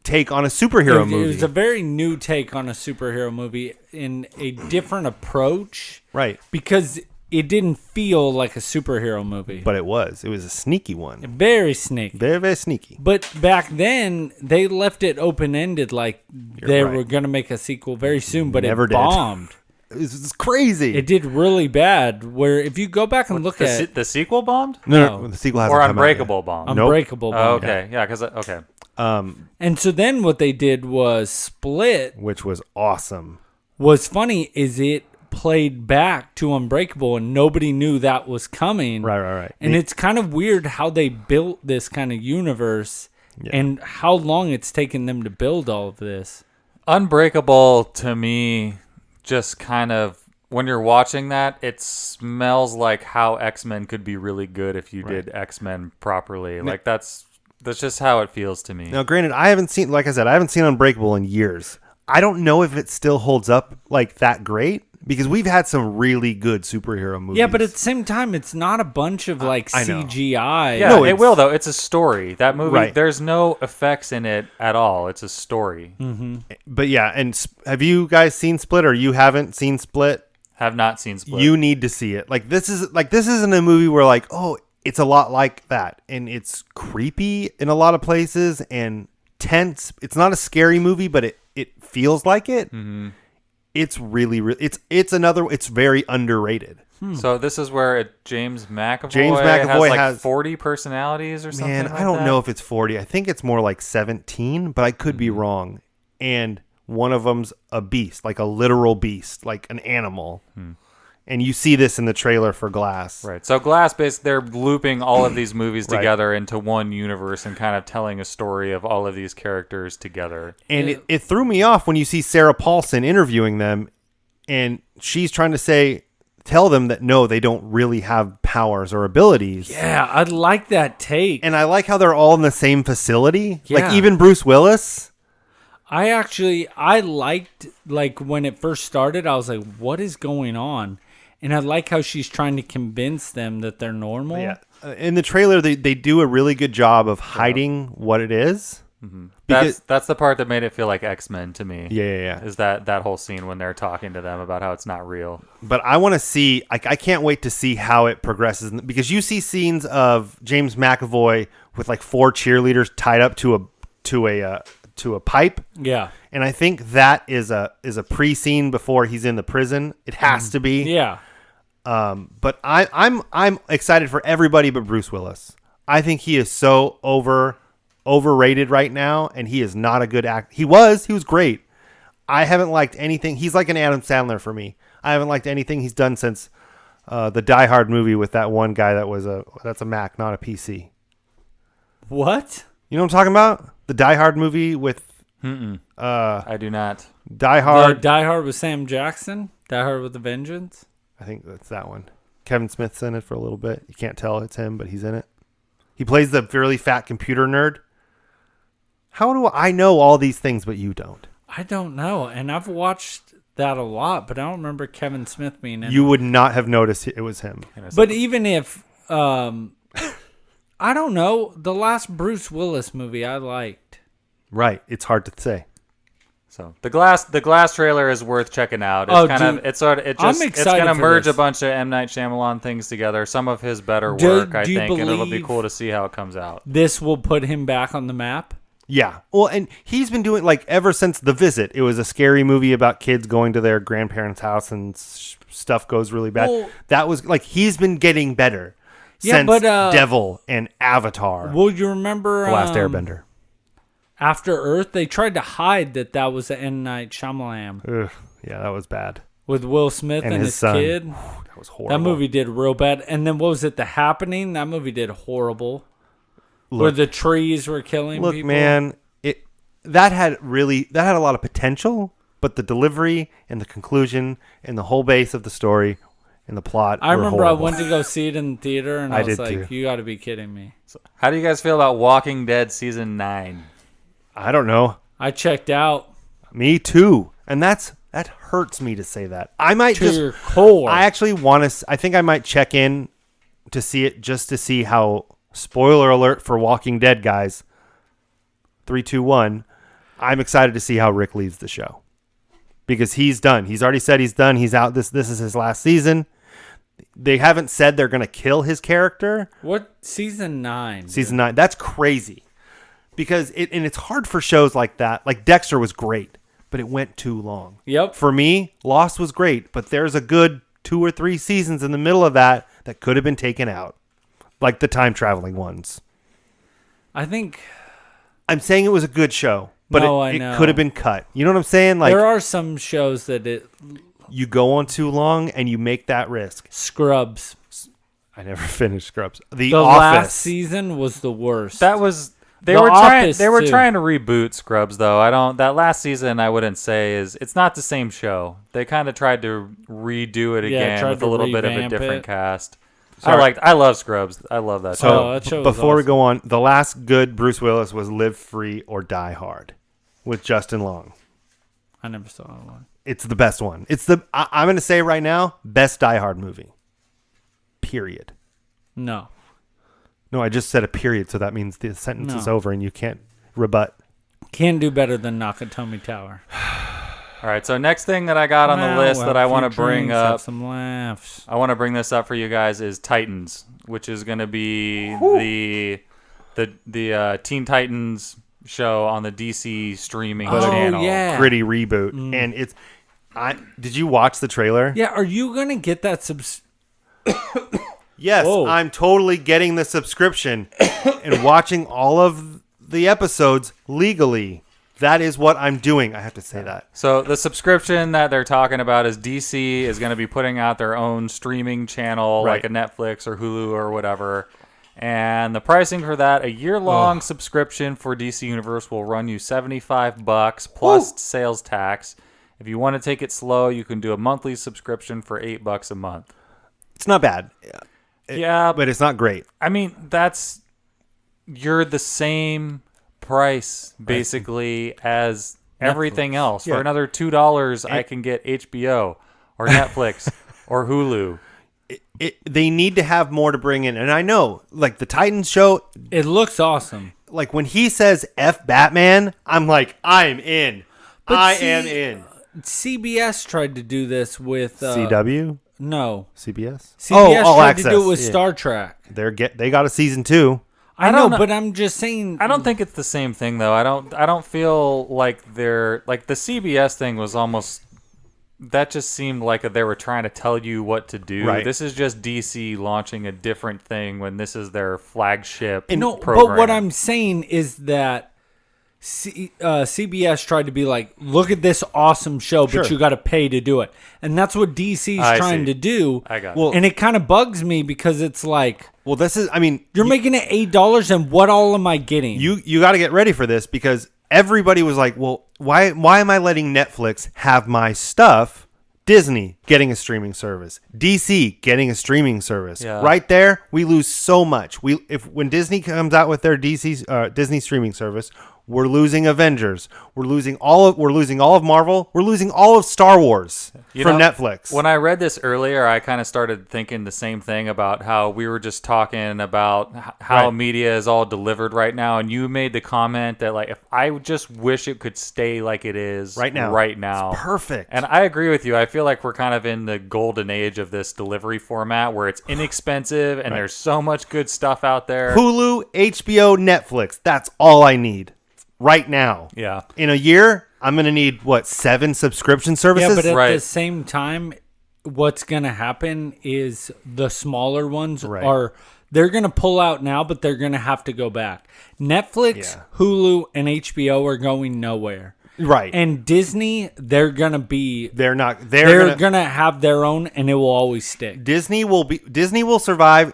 take on a superhero movie. It was a very new take on a superhero movie in a different approach. Right. Because it didn't feel like a superhero movie. But it was. It was a sneaky one. Very sneaky. Very, very sneaky. But back then, they left it open-ended, like they right. were going to make a sequel very soon, but Never it did. bombed. It's crazy. It did really bad, where if you go back and look at the sequel bombed no, the sequel hasn't or come Unbreakable out bombed. Nope. Unbreakable Oh, bombed. okay, yeah, because okay. And so then what they did was Split. Which was awesome. What's funny is it played back to Unbreakable, and nobody knew that was coming. Right. And it's kind of weird how they built this kind of universe and how long it's taken them to build all of this. Unbreakable to me, just kind of when you're watching that, it smells like how X-Men could be really good if you did X-Men properly. Like that's just how it feels to me. Now, granted, I haven't seen Unbreakable in years. I don't know if it still holds up like that great, because we've had some really good superhero movies. Yeah, but at the same time, it's not a bunch of like I know. CGI. Yeah, No, it it's- will though. It's a story. That movie, Right. there's no effects in it at all. It's a story. But yeah, and have you guys seen Split, or you haven't seen Split? Have not seen Split. You need to see it. This isn't a movie where it's a lot like that, and it's creepy in a lot of places and tense. It's not a scary movie, but it feels like it. Mm-hmm. It's really it's very underrated. So this is where James McAvoy has 40 personalities or something. Man, like I don't that? know if it's 40. I think it's more like 17, but I could be wrong. And one of them's a beast, like a literal beast, like an animal. And you see this in the trailer for Glass. Right. So Glass, basically, they're looping all of these movies Right. together into one universe and kind of telling a story of all of these characters together. And it threw me off when you see Sarah Paulson interviewing them, and she's trying to tell them that no, they don't really have powers or abilities. Yeah, I like that take. And I like how they're all in the same facility. Yeah. Like even Bruce Willis. I liked, like, when it first started, I was like, what is going on? And I like how she's trying to convince them that they're normal. Yeah. In the trailer, they do a really good job of hiding what it is. Because, That's the part that made it feel like X-Men to me. Yeah. Is that whole scene when they're talking to them about how it's not real. But I want to see, I can't wait to see how it progresses. Because you see scenes of James McAvoy with like 4 cheerleaders tied up to a pipe. Yeah. And I think that is a pre-scene before he's in the prison. It has to be. Yeah. But I'm excited for everybody but Bruce Willis. I think he is so over overrated right now, and he is not a good actor. He was great. I haven't liked anything. He's like an Adam Sandler for me. I haven't liked anything he's done since the Die Hard movie with that one guy that's a Mac, not a PC. What? You know what I'm talking about? The Die Hard movie with I do not. Die Hard. Die Hard with Sam Jackson? Die Hard with a Vengeance? I think that's that one. Kevin Smith's in it for a little bit. You can't tell it's him, but he's in it. He plays the really fat computer nerd. How do I know all these things, but you don't? I don't know. And I've watched that a lot, but I don't remember Kevin Smith being in it. You would not have noticed it was him. But even if, I don't know, the last Bruce Willis movie I liked. Right. It's hard to say. So the glass trailer is worth checking out. It's it's gonna merge a bunch of M. Night Shyamalan things together. Some of his better work, I think, and it'll be cool to see how it comes out. This will put him back on the map. Yeah. Well, and he's been doing ever since The Visit. It was a scary movie about kids going to their grandparents' house and stuff goes really bad. Well, that was he's been getting better since Devil and Avatar. Well, you remember The Last Airbender. After Earth, they tried to hide that was an M. Night Shyamalan. Ugh, yeah, that was bad. With Will Smith and his son. kid. That was horrible. That movie did real bad. And then what was it, The Happening? That movie did horrible. Where the trees were killing people. Look, man, that had a lot of potential, but the delivery and the conclusion and the whole base of the story and the plot I were remember horrible. I went to go see it in the theater, and I was like, too. you got to be kidding me. So how do you guys feel about Walking Dead Season 9? I don't know. I checked out. Me too. And that hurts me to say that. I might To your core. I actually want to. I think I might check in to see it just to see how. Spoiler alert for Walking Dead, guys. 3, 2, 1. I'm excited to see how Rick leaves the show because he's done. He's already said he's done. He's out. This is his last season. They haven't said they're going to kill his character. What? Season 9. Season 9. That's crazy because it's hard for shows like that. Like Dexter was great, but it went too long. Yep. For me, Lost was great, but there's a good 2 or 3 seasons in the middle of that could have been taken out. Like the time traveling ones. I think. I'm saying it was a good show, but it could have been cut. You know what I'm saying? Like there are some shows that you go on too long and you make that risk. Scrubs. I never finished Scrubs. The last Office season was the worst. That was they The were Office, trying to reboot Scrubs though. That last season I wouldn't say it's not the same show. They kind of tried to redo it again with a little bit of a different cast. Sorry. I love Scrubs. I love that show. So that show was before we awesome. go on, the last good Bruce Willis was Live Free or Die Hard with Justin Long. I never saw that one. It's the best one. I'm going to say right now, best Die Hard movie. Period. No. No, I just said a period, so that means the sentence is No. over and you can't rebut. Can't do better than Nakatomi Tower. All right, so next thing that I got on the list that I want to bring up, some laughs. I want to bring this up for you guys is Titans, which is going to be the Teen Titans show on the DC streaming channel. Yeah. Gritty reboot, and it's. Did you watch the trailer? Yeah, are you gonna get that Yes, Whoa. I'm totally getting the subscription and watching all of the episodes legally. That is what I'm doing. I have to say that. So the subscription that they're talking about is DC is going to be putting out their own streaming channel, Right. like a Netflix or Hulu or whatever. And the pricing for that, a year-long subscription for DC Universe will run you $75 plus sales tax. If you want to take it slow, you can do a monthly subscription for $8 a month. It's not bad. Yeah, But it's not great. I mean, you're the same price basically as everything else. For Yeah. another $2, I can get HBO or Netflix or Hulu. They need to have more to bring in. And I know, like the Titans show, It looks awesome. like when he says F Batman, I'm like, I'm in. But I see- am in. CBS tried to do this with CW? No, CBS? CBS All tried Access. to do it with Yeah. Star Trek. They got a season 2. I don't know, know. but I'm just saying. I don't think it's the same thing though. I don't feel like they're like the CBS thing was almost that just seemed like they were trying to tell you what to do. Right. This is just DC launching a different thing when this is their flagship No, program. but what I'm saying is that CBS tried to be like, look at this awesome show, Sure. but you got to pay to do it. And that's what DC's I trying see. to do. I got it. Well, And it kind of bugs me because it's like, well, this is, I mean, you're making it $8 and what all am I getting? you got to get ready for this because everybody was like, well, why am I letting Netflix have my stuff? Disney getting a streaming service, DC getting a streaming service. Yeah. Right there, we lose so much. When Disney comes out with their Disney streaming service, we're losing Avengers. We're losing all of Marvel. We're losing all of Star Wars from Netflix. When I read this earlier, I kind of started thinking the same thing about how we were just talking about how Right. media is all delivered right now, and you made the comment that like, if I just wish it could stay like it is Right now. It's perfect. And I agree with you. I feel like we're kind of in the golden age of this delivery format where it's inexpensive and there's so much good stuff out there. Hulu, HBO, Netflix. That's all I need right now. Yeah. In a year, I'm going to need, 7 subscription services? yeah, but at Right. the same time, what's going to happen is the smaller ones Right. they're going to pull out now, but they're going to have to go back. Netflix, Yeah. Hulu, and HBO are going nowhere. Right. And Disney, they're going to be... they're not. They're gonna have their own, and it will always stick. Disney will survive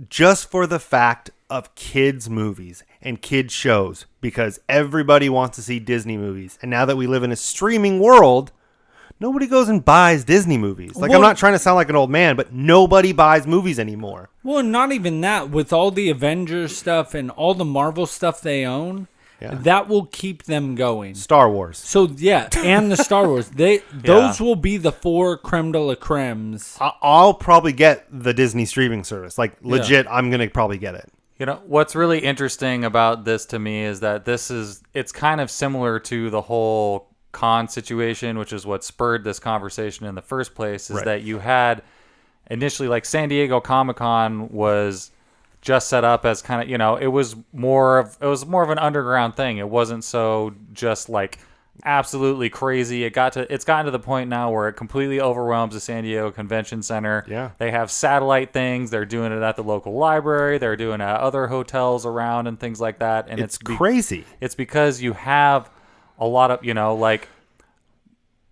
just for the fact of kids movies and kids shows because everybody wants to see Disney movies. And now that we live in a streaming world, nobody goes and buys Disney movies. Like, I'm Well- not trying to sound like an old man, but nobody buys movies anymore. Well, not even that. With all the Avengers stuff and all the Marvel stuff they own, that will keep them going. Star Wars. So yeah, and the Star Wars, those will be the 4 creme de la cremes. I'll probably get the Disney streaming service. Like, legit, I'm going to probably get it. You know, what's really interesting about this to me is that it's kind of similar to the whole con situation, which is what spurred this conversation in the first place, is Right. that you had initially, like, San Diego Comic-Con was just set up as kind of, it was more of an underground thing. It wasn't so just like absolutely crazy. It's gotten to the point now where it completely overwhelms the San Diego Convention Center. Yeah. They have satellite things. They're doing it at the local library. They're doing it at other hotels around and things like that. And It's crazy. It's because you have a lot of, like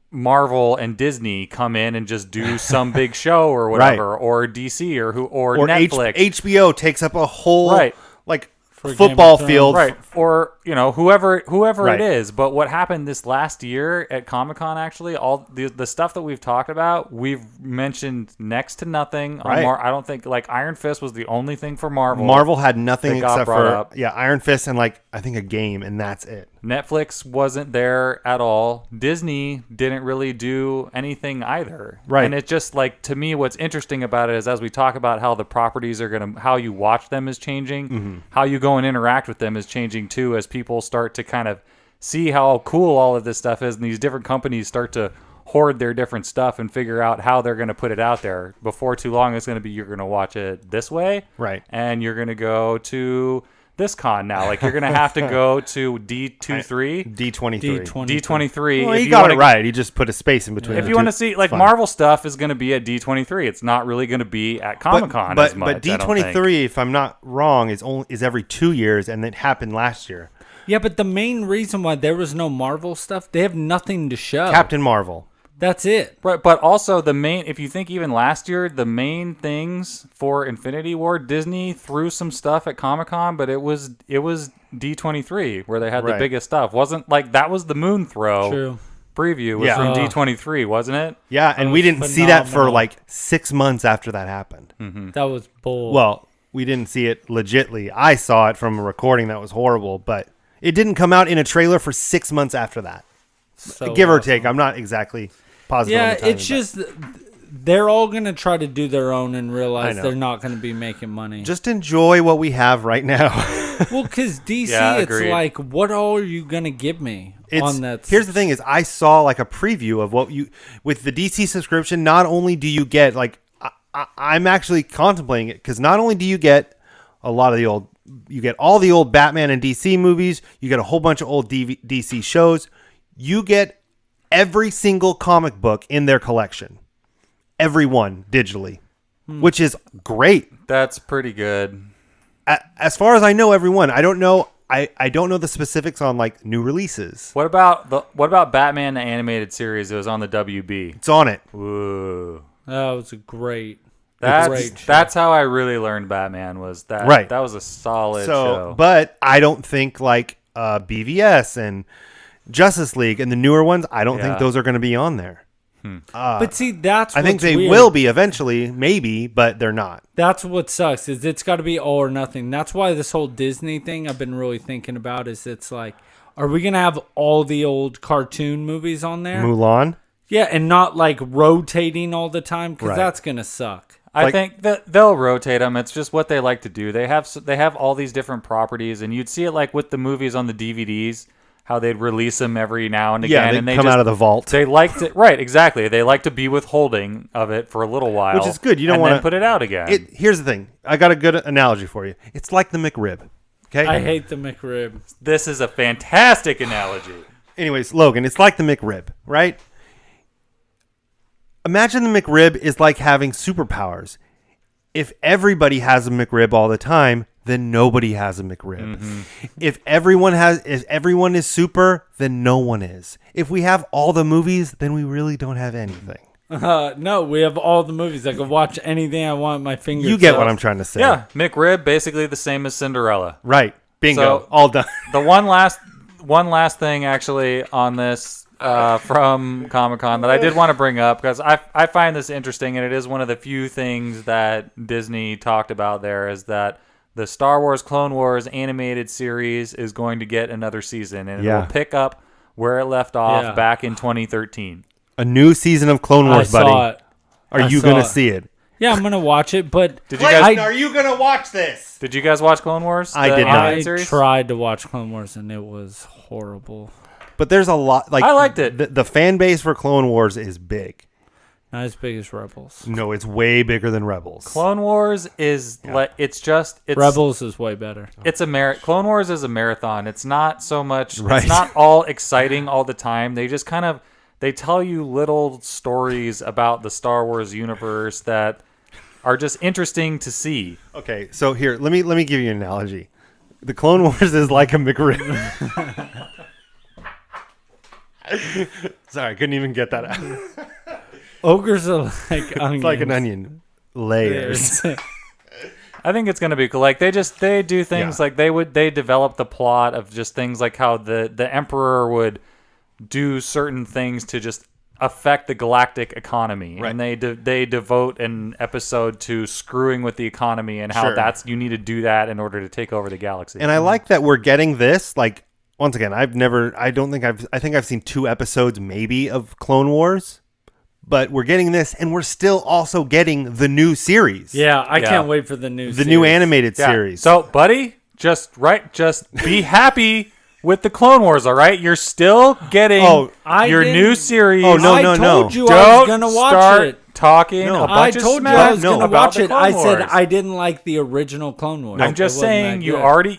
Marvel and Disney come in and just do some big show or whatever, or DC or Netflix. HBO takes up a whole Right. like For Game football of Thrones. field. Right. Or, whoever Right. it is. But what happened this last year at Comic-Con, actually, all the stuff that we've talked about, we've mentioned next to nothing. Right. I don't think, like, Iron Fist was the only thing for Marvel. Marvel had nothing that got except brought for up. Iron Fist and, like, I think a game, and that's it. Netflix wasn't there at all. Disney didn't really do anything either. Right. And it's just like, to me, what's interesting about it is as we talk about how the properties are how you watch them is changing, how you go and interact with them is changing too, as people start to kind of see how cool all of this stuff is, and these different companies start to hoard their different stuff and figure out how they're going to put it out there. Before too long, it's going to be, you're going to watch it this way. Right. And you're going to go to this con now. Like, you're going to have to go to D23. D23. D23. Well, if he you got wanna- it right. He just put a space in between. If the you two. want to see, like, Fine. Marvel stuff is going to be at D23. It's not really going to be at Comic-Con as much. But D23, if I'm not wrong, is every 2 years, and it happened last year. Yeah, but the main reason why there was no Marvel stuff, they have nothing to show. Captain Marvel. That's it. Right, but also if you think even last year, the main things for Infinity War, Disney threw some stuff at Comic-Con, but it was D23 where they had the Right. biggest stuff. Wasn't like that was the Moon Throw True. preview was Yeah. from D23, wasn't it? Yeah, and we was didn't see that for phenomenal. like 6 months after that happened. That was bull. Well, we didn't see it legitly. I saw it from a recording that was horrible, but it didn't come out in a trailer for 6 months after that. So Give or awesome. take. I'm not exactly positive. on Yeah, the timing, it's just they're all gonna try to do their own and I realize know. they're not gonna be making money. just enjoy what we have right now. Well, because DC, Yeah, it's agreed. like, what all are you gonna give me on that? Here's the thing: is I saw like a preview of what you with the DC subscription. Not only do you get like I'm actually contemplating it because not only do you get a lot of the old, you get all the old Batman and DC movies. You get a whole bunch of old DC shows. You get every single comic book in their collection. Every one digitally, which is great. That's pretty good. As far as I know, every one. I don't know. I don't know the specifics on like new releases. What about Batman the animated series? It was on the WB. It's on it. Ooh. That was a great. That's how I really learned Batman was that. Right. That was a solid show. But I don't think like BVS and Justice League and the newer ones, I don't think those are going to be on there. But see, that's I think what's they weird. will be eventually, maybe, but they're not. That's what sucks is it's got to be all or nothing. That's why this whole Disney thing I've been really thinking about is it's like, are we going to have all the old cartoon movies on there? Mulan? Yeah, and not like rotating all the time because Right. that's going to suck. I think that they'll rotate them. It's just what they like to do. They have all these different properties, and you'd see it like with the movies on the DVDs, how they'd release them every now and again. Yeah, and they come out of the vault. They like to, right, exactly. They like to be withholding of it for a little while, Which is good. You don't and want then put it out again. Here's the thing. I got a good analogy for you. It's like the McRib. Okay. I hate the McRib. This is a fantastic analogy. Anyways, Logan, it's like the McRib, right? Imagine the McRib is like having superpowers. If everybody has a McRib all the time, then nobody has a McRib. Mm-hmm. If everyone is super, then no one is. If we have all the movies, then we really don't have anything. No, we have all the movies. I can watch anything I want. My fingers. You get what I'm trying to say. Yeah, McRib, basically the same as Cinderella. Right. Bingo. So- all done. The one last thing actually on this from Comic-Con that I did want to bring up because I find this interesting, and it is one of the few things that Disney talked about there is that the Star Wars Clone Wars animated series is going to get another season, and it will pick up where it left off back in 2013. A new season of Clone Wars, buddy. Saw it. Are you going to see it? Yeah, I'm gonna watch it. But Did you guys? are you going to watch this? Did you guys watch Clone Wars? I the did not. animated I series? tried to watch Clone Wars and it was horrible. But there's a lot. Like I liked it. The fan base for Clone Wars is big. Not as big as Rebels. No, it's way bigger than Rebels. Clone Wars is it's Rebels is way better. It's Clone Wars is a marathon. It's not so much. Right. It's not all exciting all the time. They just kind of they tell you little stories about the Star Wars universe that are just interesting to see. Okay, so here, let me give you an analogy. The Clone Wars is like a McRib. Sorry, I couldn't even get that out. Ogres are like onions. It's like an onion. Layers. I think it's gonna be cool. Like they do things like they develop the plot of just things like how the Emperor would do certain things to just affect the galactic economy, Right. and they devote an episode to screwing with the economy and how Sure. you need to do that in order to take over the galaxy. And I like that we're getting this. Like, once again, I think I've seen 2 episodes maybe of Clone Wars, but we're getting this, and we're still also getting the new series. Yeah, I can't wait for the new The new animated Yeah. series. So, buddy, just be happy with the Clone Wars, all right? You're still getting your new series. Oh, no, I no, told no. you I Don't was gonna watch start it. talking No. a I bunch of told you I smack was gonna about watch the it. Clone I said Wars. I didn't like the original Clone Wars. I'm It just wasn't saying that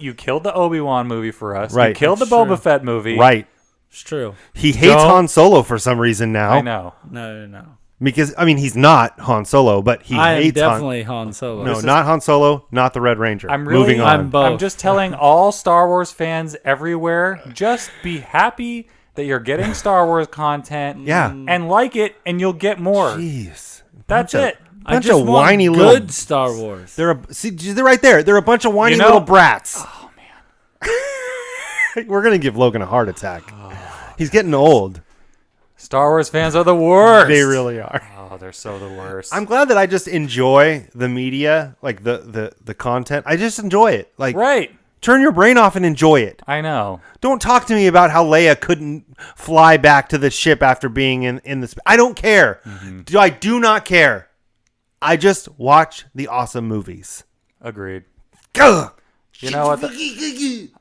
you good. killed the Obi-Wan movie for us. You Right. killed the That's true. Boba Fett movie. Right. It's true. He hates Don't- Han Solo for some reason now. I know. No. Because, I mean, he's not Han Solo, but he I am hates definitely Han Solo. No, not Han Solo, not the Red Ranger. I'm really Moving on. I'm both. I'm just telling all Star Wars fans everywhere, just be happy that you're getting Star Wars content. Yeah. And like it, and you'll get more. Jeez. That's it. I Bunch just of want whiny good little. Star Wars. They're right there. They're a bunch of whiny You know- little brats. Oh man. We're gonna give Logan a heart attack. He's getting old. Star Wars fans are the worst. They really are. Oh, they're so the worst. I'm glad that I just enjoy the media, like the content. I just enjoy it. Like, right. turn your brain off and enjoy it. I know. Don't talk to me about how Leia couldn't fly back to the ship after being in the. I don't care. I do not care. I just watch the awesome movies. Agreed. Ugh. You know what?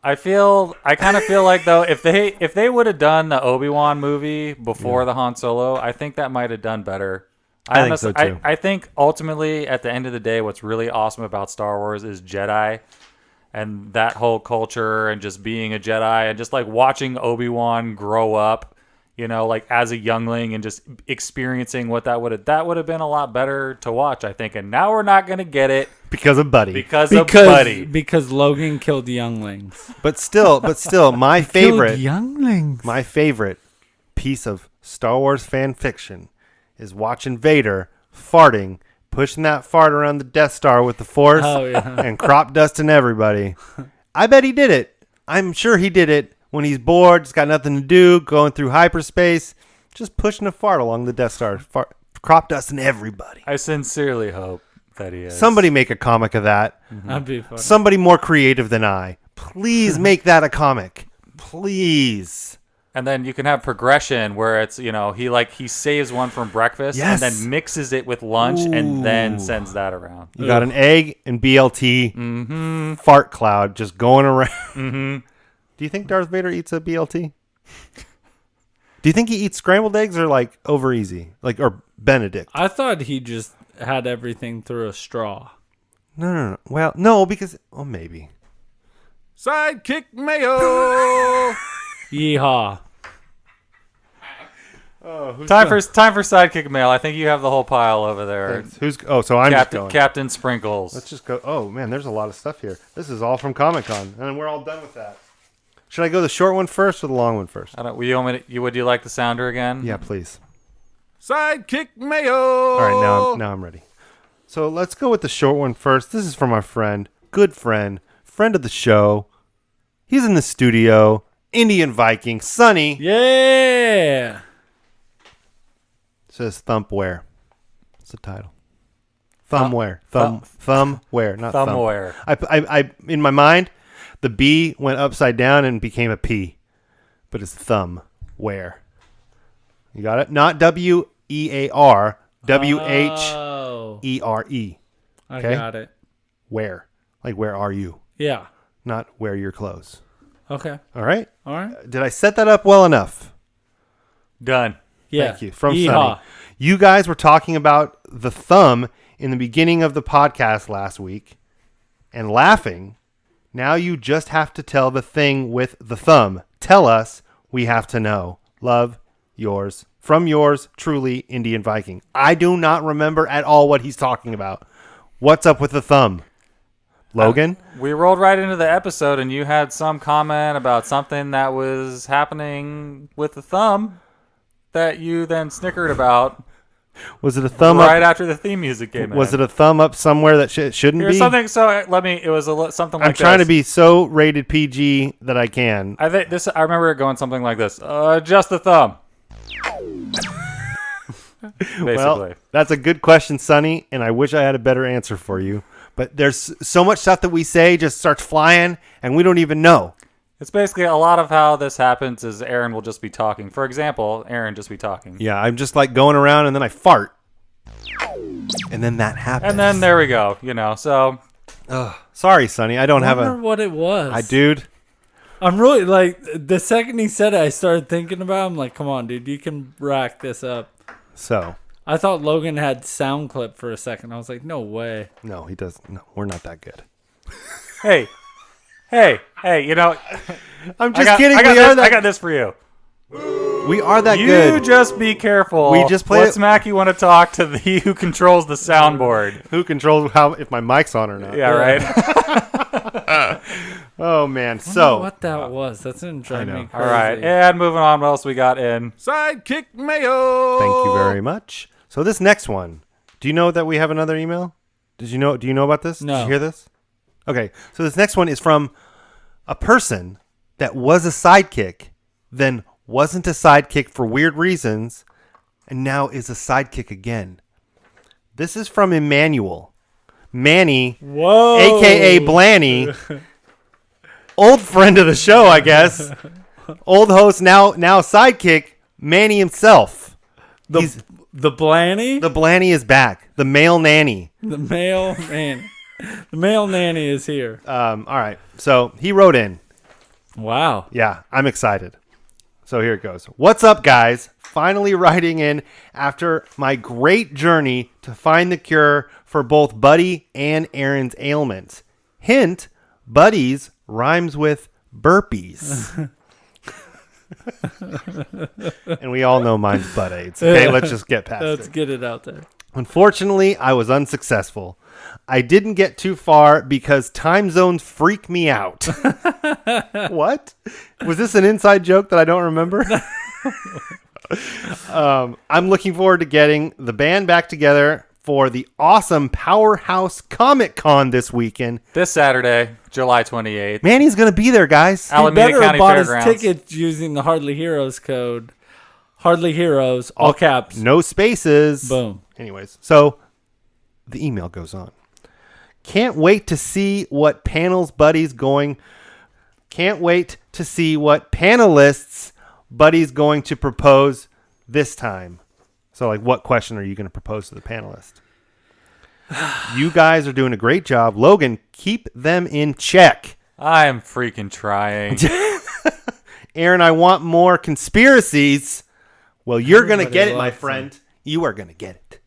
I kind of feel like though if they would have done the Obi-Wan movie before the Han Solo, I think that might have done better. I think so, too. I think ultimately at the end of the day, what's really awesome about Star Wars is Jedi and that whole culture and just being a Jedi and just like watching Obi-Wan grow up. you know, like as a youngling and just experiencing what that would have been a lot better to watch, I think. And now we're not going to get it Because of Buddy. because of Buddy. Because Logan killed younglings. But still, my favorite younglings. my favorite piece of Star Wars fan fiction is watching Vader farting, pushing that fart around the Death Star with the Force, and crop dusting everybody. I bet he did it. I'm sure he did it when he's bored, just got nothing to do, going through hyperspace, just pushing a fart along the Death Star, crop dusting everybody. I sincerely hope that he is. Somebody make a comic of that. That'd be funny. Somebody more creative than I. Please make that a comic. Please. And then you can have progression where it's, you know, he saves one from breakfast Yes. and then mixes it with lunch and then sends that around. You got an egg and BLT fart cloud just going around. Mm-hmm. Do you think Darth Vader eats a BLT? Do you think he eats scrambled eggs or like over easy? Like, or Benedict? I thought he just had everything through a straw. No. Well, no, because, oh, maybe. Sidekick mayo. Yeehaw. Time for sidekick mail. I think you have the whole pile over there. So I'm just going. Captain Sprinkles. Let's just go. Oh, man, there's a lot of stuff here. This is all from Comic-Con, and we're all done with that. Should I go the short one first or the long one first? I don't. Would you like the sounder again? Yeah, please. Sidekick mayo. All right, now I'm ready. So let's go with the short one first. This is from our friend, good friend of the show. He's in the studio. Indian Viking, Sonny. Yeah. Says Thumpware. What's the title? Thumbware. Thumbware, not thumb. Thumbware. I in my mind, the B went upside down and became a P, but it's thumbware. You got it? Not WEAR, WHERE. I Okay? got it. Where? Like, where are you? Yeah. Not wear your clothes. Okay. All right? All right. Did I set that up well enough? Done. Yeah. Thank you. From Yeehaw. Sonny. You guys were talking about the thumb in the beginning of the podcast last week and laughing. Now you just have to tell the thing with the thumb. Tell us. We have to know. Love, yours. From yours, truly, Indian Viking. I do not remember at all what he's talking about. What's up with the thumb? Logan? We rolled right into the episode, and you had some comment about something that was happening with the thumb that you then snickered about. Was it a thumb right up? after the theme music came in? Was it a thumb up somewhere that shouldn't Here's be? something. So it was something like I'm trying this. to be so rated PG that I can. I think this. I remember it going something like this. Just the thumb. Basically. Well, that's a good question, Sonny, and I wish I had a better answer for you. But there's so much stuff that we say just starts flying, and we don't even know. It's basically a lot of how this happens is Aaron will just be talking. For example, Aaron just be talking. Yeah, I'm just like going around, and then I fart. And then that happens. And then there we go, so. Sorry, Sonny, I don't have wonder what it was. Dude. I'm really, like, the second he said it, I started thinking about it. I'm like, come on, dude, you can rack this up. So. I thought Logan had sound clip for a second. I was like, no way. No, he doesn't. No, we're not that good. Hey, I'm just kidding. I got this for you. We are that You good. just be careful. We just play what it- smack you want to talk to the who controls the soundboard. Who controls if my mic's on or not? Yeah, right. Oh, man. I don't know So. what that was. That's going to drive me crazy. All right, and moving on. What else we got in? Sidekick mayo. Thank you very much. So this next one, do you know that we have another email? Do you know about this? No. Did you hear this? Okay. So this next one is from a person that was a sidekick, then wasn't a sidekick for weird reasons, and now is a sidekick again. This is from Emmanuel. Manny, Whoa. a.k.a. Blanny, old friend of the show, I guess. Old host, now sidekick, Manny himself. The Blanny? The Blanny is back. The male nanny. The male man. The male nanny is here. All right. So he wrote in. Wow. Yeah, I'm excited. So here it goes. What's up, guys? Finally writing in after my great journey to find the cure for both Buddy and Aaron's ailments. Hint, Buddy's rhymes with burpees. And we all know mine's butt aids. Okay, let's just get past Let's it. get it out there. Unfortunately, I was unsuccessful. I didn't get too far because time zones freak me out. What? Was this an inside joke that I don't remember? I'm looking forward to getting the band back together for the awesome Powerhouse Comic-Con this weekend. This Saturday, July 28th. Manny's going to be there, guys. He Alameda better County have bought his Fairgrounds. tickets using the Hardly Heroes code. Hardly Heroes, all caps. No spaces. Boom. Anyways, so the email goes on. Can't wait to see what panelists Buddy's going to propose this time. So, like, what question are you going to propose to the panelist? You guys are doing a great job. Logan, keep them in check. I'm freaking trying. Aaron, I want more conspiracies. Well, you're going to get it, my loves friend. You are going to get it.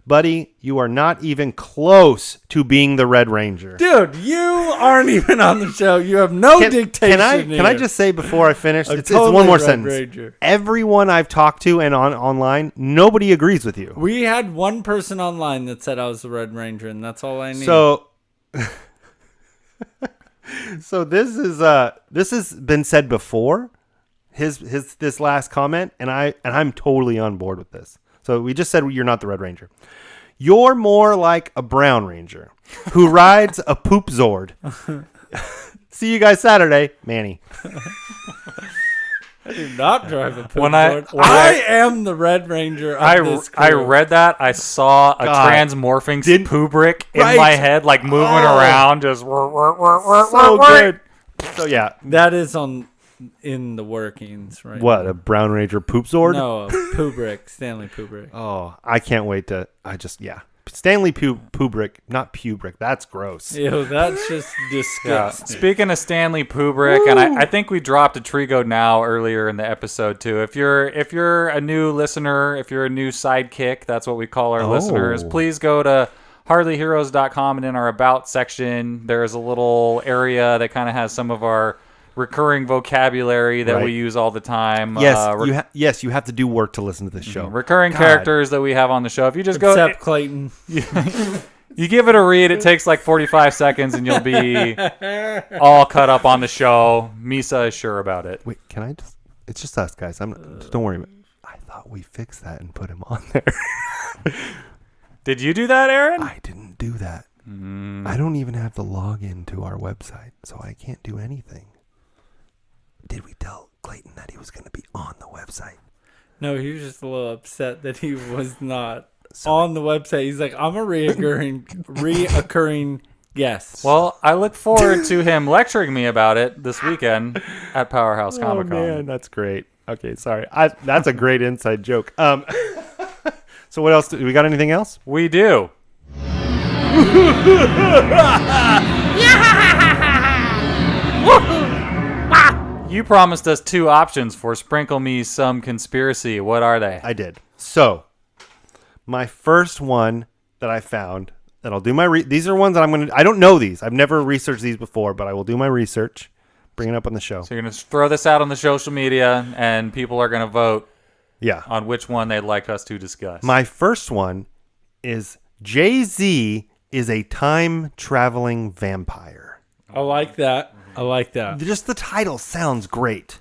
Buddy, you are not even close to being the Red Ranger. Dude, you aren't even on the show. You have no dictation. Can I just say before I finish? I'm It's totally one more Red sentence. Ranger. Everyone I've talked to and online, nobody agrees with you. We had one person online that said I was the Red Ranger, and that's all I need. So, so this has been said before. This last comment, and I'm totally on board with this. So we just said you're not the Red Ranger. You're more like a Brown Ranger who rides a poop Zord. See you guys Saturday, Manny. I do not drive a poop When I am the Red Ranger of this crew. I read that. I saw a God. transmorphing Poobrick in Right. my head, like moving around, just So good. So yeah, That is in the workings, right? what, a Brown Ranger poop Zord? No, Poobrick, Stanley Poobrick. Oh, I can't wait to. Stanley Kubrick, not Pubrick. That's gross. Ew, that's just Yeah. disgusting. Speaking of Stanley Kubrick, and I think we dropped a Trigo now earlier in the episode too. If you're a new listener, if you're a new sidekick, that's what we call our listeners. Please go to hardlyheroes.com, and in our About section, there's a little area that kind of has some of our recurring vocabulary that we use all the time. Yes, you have to do work to listen to this show. Recurring characters that we have on the show. If you just Except Clayton. you give it a read, it takes like 45 seconds, and you'll be all cut up on the show. Misa is sure about it. Wait, can I just? It's just us guys. Don't worry. I thought we fixed that and put him on there. Did you do that, Aaron? I didn't do that. I don't even have the login to our website, so I can't do anything. Did we tell Clayton that he was going to be on the website? No, he was just a little upset that he was not on the website. He's like, I'm a reoccurring guest. Well, I look forward to him lecturing me about it this weekend at Powerhouse Comic-Con. Oh man, that's great. Okay, sorry. That's a great inside joke. So what else? Do we got anything else? We do. You promised us two options for Sprinkle Me Some Conspiracy. What are they? I did. So, my first one that I found that I'll do these are ones that I don't know these. I've never researched these before, but I will do my research. Bring it up on the show. So you're going to throw this out on the social media, and people are going to vote on which one they'd like us to discuss. My first one is Jay-Z is a time-traveling vampire. I like that. I like that. Just the title sounds great.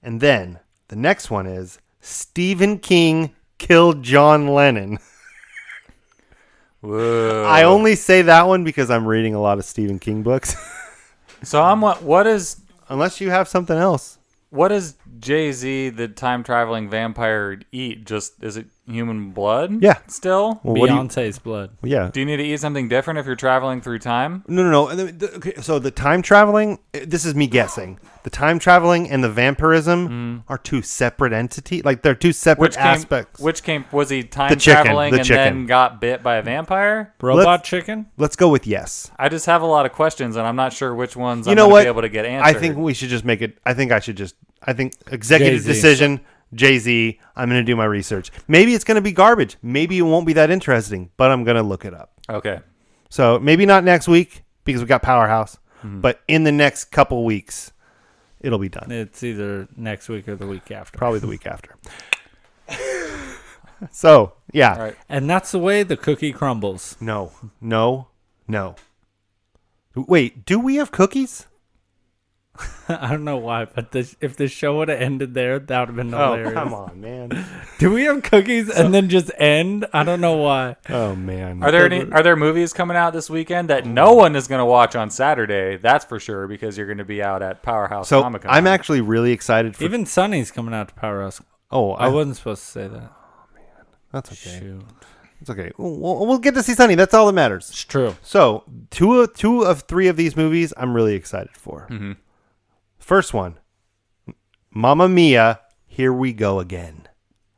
And then the next one is Stephen King killed John Lennon. Whoa. I only say that one because I'm reading a lot of Stephen King books. So what is Unless you have something else. What does Jay-Z, the time-traveling vampire, eat? Is it human blood? Yeah. Still? Well, Beyonce's blood. Yeah. Do you need to eat something different if you're traveling through time? No. Okay, so the time traveling, this is me guessing. The time traveling and the vampirism are two separate entities. Like, they're two separate aspects. Was he time traveling and chicken. then got bit by a vampire? Robot chicken? Let's go with yes. I just have a lot of questions, and I'm not sure which ones I'm going to be able to get answered. I think we should just make it. I think executive Jay-Z. decision, Jay-Z. I'm going to do my research. Maybe it's going to be garbage. Maybe it won't be that interesting, but I'm going to look it up. Okay. So maybe not next week because we got Powerhouse, but in the next couple weeks, It'll be done. It's either next week or the week after. Probably the week after. So, yeah. All right. And that's the way the cookie crumbles. No. Wait, do we have cookies? I don't know why, but if the show would have ended there, that would have been hilarious. Oh, come on, man. Do we have cookies and then just end? I don't know why. Oh, man. Are there movies coming out this weekend that no one is going to watch on Saturday? That's for sure, because you're going to be out at Powerhouse So, Comic-Con. I'm actually really excited for... Even Sonny's coming out to Powerhouse. Oh, I wasn't supposed to say that. That's okay. Shoot. It's okay. We'll get to see Sunny. That's all that matters. It's true. So, two of three of these movies I'm really excited for. Mm-hmm. First one, Mamma Mia, Here We Go Again.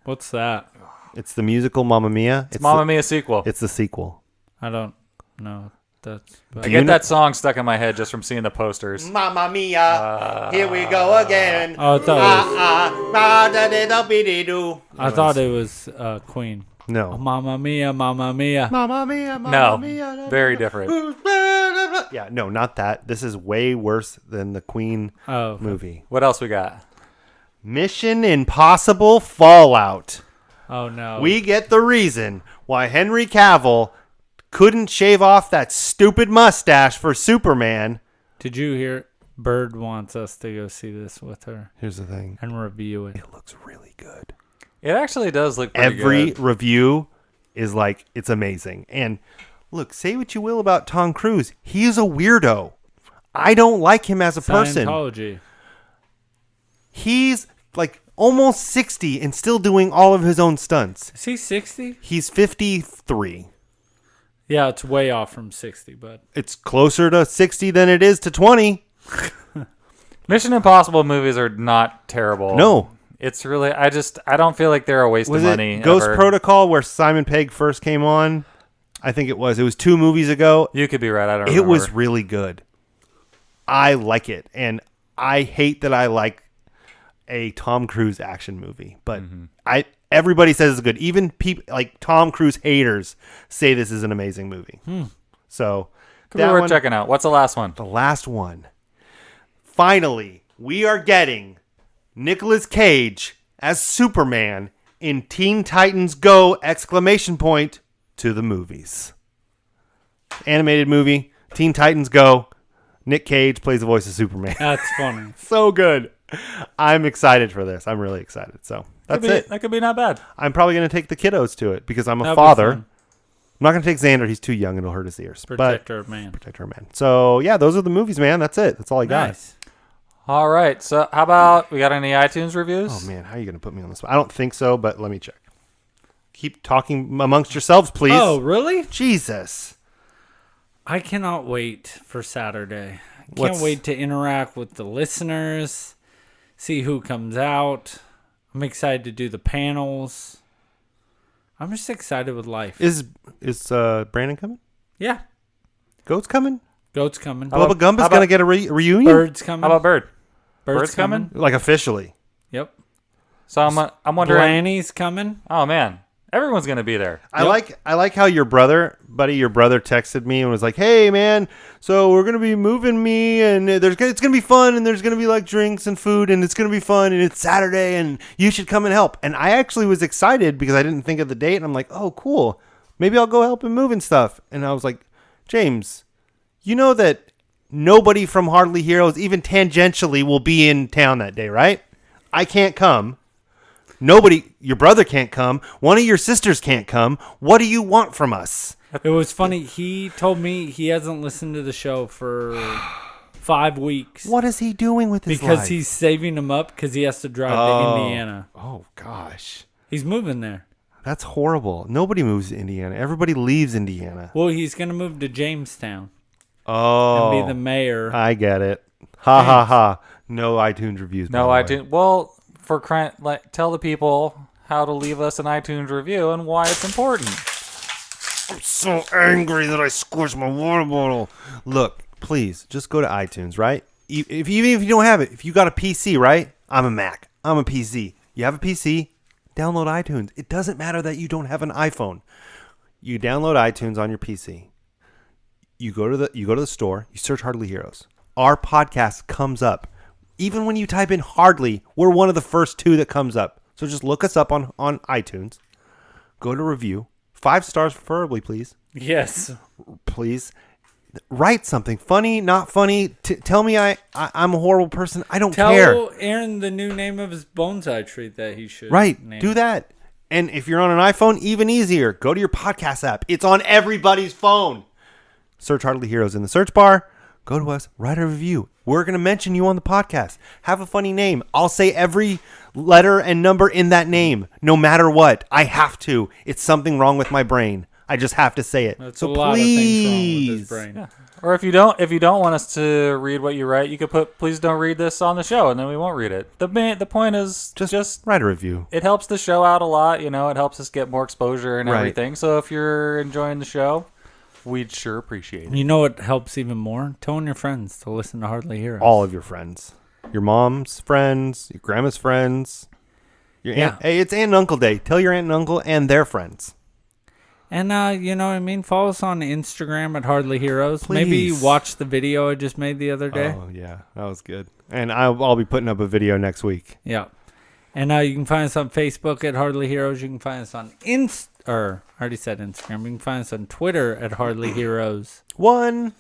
What's that? It's the musical Mamma Mia. It's Mamma Mia sequel. It's the sequel. I don't know. That's I get that song stuck in my head just from seeing the posters. Mamma Mia, Here We Go Again. Oh, I thought it was Queen. No. Mamma Mia, Mamma Mia. Mamma Mia, Mamma No, Mia. very different. Yeah, no, not that. This is way worse than the Queen movie. What else we got? Mission Impossible Fallout. Oh, no. We get the reason why Henry Cavill couldn't shave off that stupid mustache for Superman. Did you hear? Bird wants us to go see this with her Here's the thing. and review it. It looks really good. It actually does look pretty Every good. review is like, it's amazing. And look, say what you will about Tom Cruise. He is a weirdo. I don't like him as a person. Scientology. He's like almost 60 and still doing all of his own stunts. Is he 60? He's 53. Yeah, it's way off from 60, but It's closer to 60 than it is to 20. Mission Impossible movies are not terrible. No. It's really, I don't feel like they're a waste Was of money. it Ghost ever. Protocol where Simon Pegg first came on? I think it was. It was 2 movies ago. You could be right. I don't It remember. was really good. I like it. And I hate that I like a Tom Cruise action movie. But everybody says it's good. Even people like Tom Cruise haters say this is an amazing movie. So Could be worth checking out. What's the last one? the last one. Finally, we are getting Nicolas Cage as Superman in Teen Titans Go! To the movies. Animated movie, Teen Titans Go! Nick Cage plays the voice of Superman. that's funny. So good. I'm excited for this. I'm really excited. So that's it. That could be not bad. I'm probably going to take the kiddos to it because I'm a That'll be father. fun. I'm not going to take Xander. He's too young and it'll hurt his ears. Protector of man. Protect her, man. So, yeah, those are the movies, man. That's it. That's all I got. Nice. All right. So how about we got any iTunes reviews? Oh, man. How are you going to put me on the spot? I don't think so, but let me check. Keep talking amongst yourselves, please. Oh, really? Jesus. I cannot wait for Saturday. I can't What's- wait to interact with the listeners, see who comes out. I'm excited to do the panels. I'm just excited with life. Is Brandon coming? Yeah. Goat's coming? Goat's coming. Bubba Gumba's going to get a reunion? Bird's coming. How about Bird? Bird's coming. Like, officially. Yep. So I'm wondering. Granny's coming. Oh man, everyone's gonna be there. I like how your brother texted me and was like, "Hey man, so we're gonna be moving me, and it's gonna be fun, and there's gonna be like drinks and food, and it's gonna be fun, and it's Saturday, and you should come and help." And I actually was excited because I didn't think of the date, and I'm like, "Oh, cool, maybe I'll go help him move and stuff." And I was like, "James, you know that nobody from Hardly Heroes, even tangentially, will be in town that day, right? I can't come." Nobody, your brother can't come. One of your sisters can't come. What do you want from us? It was funny. He told me he hasn't listened to the show for 5 weeks. What is he doing with his Because life? he's saving them up because he has to drive to Indiana. Oh, gosh. He's moving there. That's horrible. Nobody moves to Indiana. Everybody leaves Indiana. Well, he's going to move to Jamestown Oh. and be the mayor. I get it. Ha, ha, ha. No iTunes reviews. No by the way. iTunes. Well, tell the people how to leave us an iTunes review and why it's important. I'm so angry that I squished my water bottle. Look, please, just go to iTunes, right? Even if you don't have it, if you got a PC, right? I'm a Mac. I'm a PC. You have a PC? Download iTunes. It doesn't matter that you don't have an iPhone. You download iTunes on your PC. You go to the store. You search Hardly Heroes. Our podcast comes up Even when you type in Hardly, we're one of the first 2 that comes up. So just look us up on iTunes. Go to review. 5 stars preferably, please. Yes. Please. Write something. Funny, not funny. Tell me I'm a horrible person. I don't care. Tell Aaron the new name of his bonsai tree that he should name. Do that. And if you're on an iPhone, even easier. Go to your podcast app. It's on everybody's phone. Search Hardly Heroes in the search bar. Go to us. Write a review. We're going to mention you on the podcast. Have a funny name. I'll say every letter and number in that name, no matter what. I have to. It's something wrong with my brain. I just have to say it. That's so a lot please. of things wrong with his brain. Yeah. Or if you don't want us to read what you write, you could put "please don't read this" on the show, and then we won't read it. The point is just write a review. It helps the show out a lot. It helps us get more exposure and everything. So if you're enjoying the show, we'd sure appreciate it. You know what helps even more? Telling your friends to listen to Hardly Heroes. All of your friends. Your mom's friends, your grandma's friends. Your aunt. Hey, it's Aunt and Uncle Day. Tell your aunt and uncle and their friends. And, you know what I mean? Follow us on Instagram at Hardly Heroes. Please. Maybe watch the video I just made the other day. Oh, yeah. That was good. And I'll be putting up a video next week. Yeah. And you can find us on Facebook at Hardly Heroes. You can find us on I already said Instagram. You can find us on Twitter at Hardly Heroes. And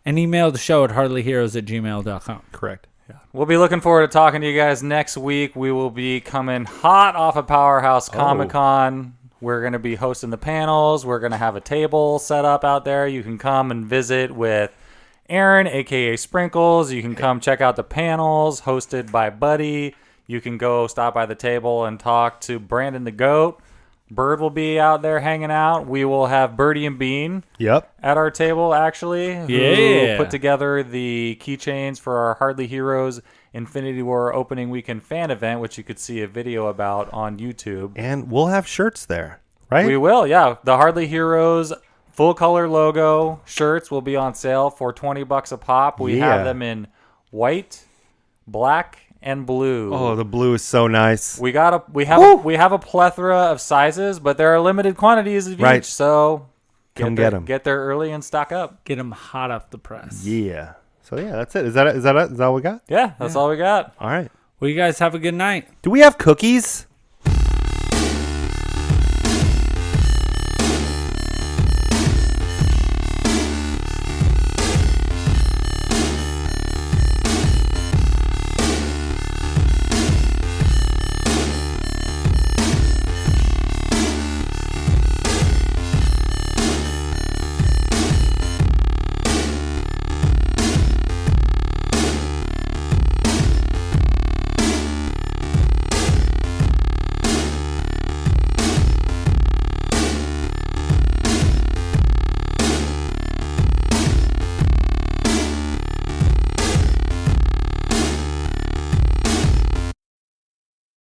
email the show at hardlyheroes@gmail.com. Correct. Yeah. We'll be looking forward to talking to you guys next week. We will be coming hot off of Powerhouse Comic-Con. We're going to be hosting the panels. We're going to have a table set up out there. You can come and visit with Aaron, a.k.a. Sprinkles. You can come check out the panels hosted by Buddy. You can go stop by the table and talk to Brandon the Goat. Bird will be out there hanging out. We will have Birdie and Bean at our table, actually, who put together the keychains for our Hardly Heroes Infinity War opening weekend fan event, which you could see a video about on YouTube. And we'll have shirts there, right? We will, yeah. The Hardly Heroes full color logo shirts will be on sale for $20 a pop. We have them in white, black, and blue. Oh, the blue is so nice. We have a plethora of sizes, but there are limited quantities of each, so get them. Get there early and stock up. Get them hot off the press. Yeah. So yeah, that's it. Is that all we got? Yeah, that's all we got. All right. Well, you guys have a good night. Do we have cookies?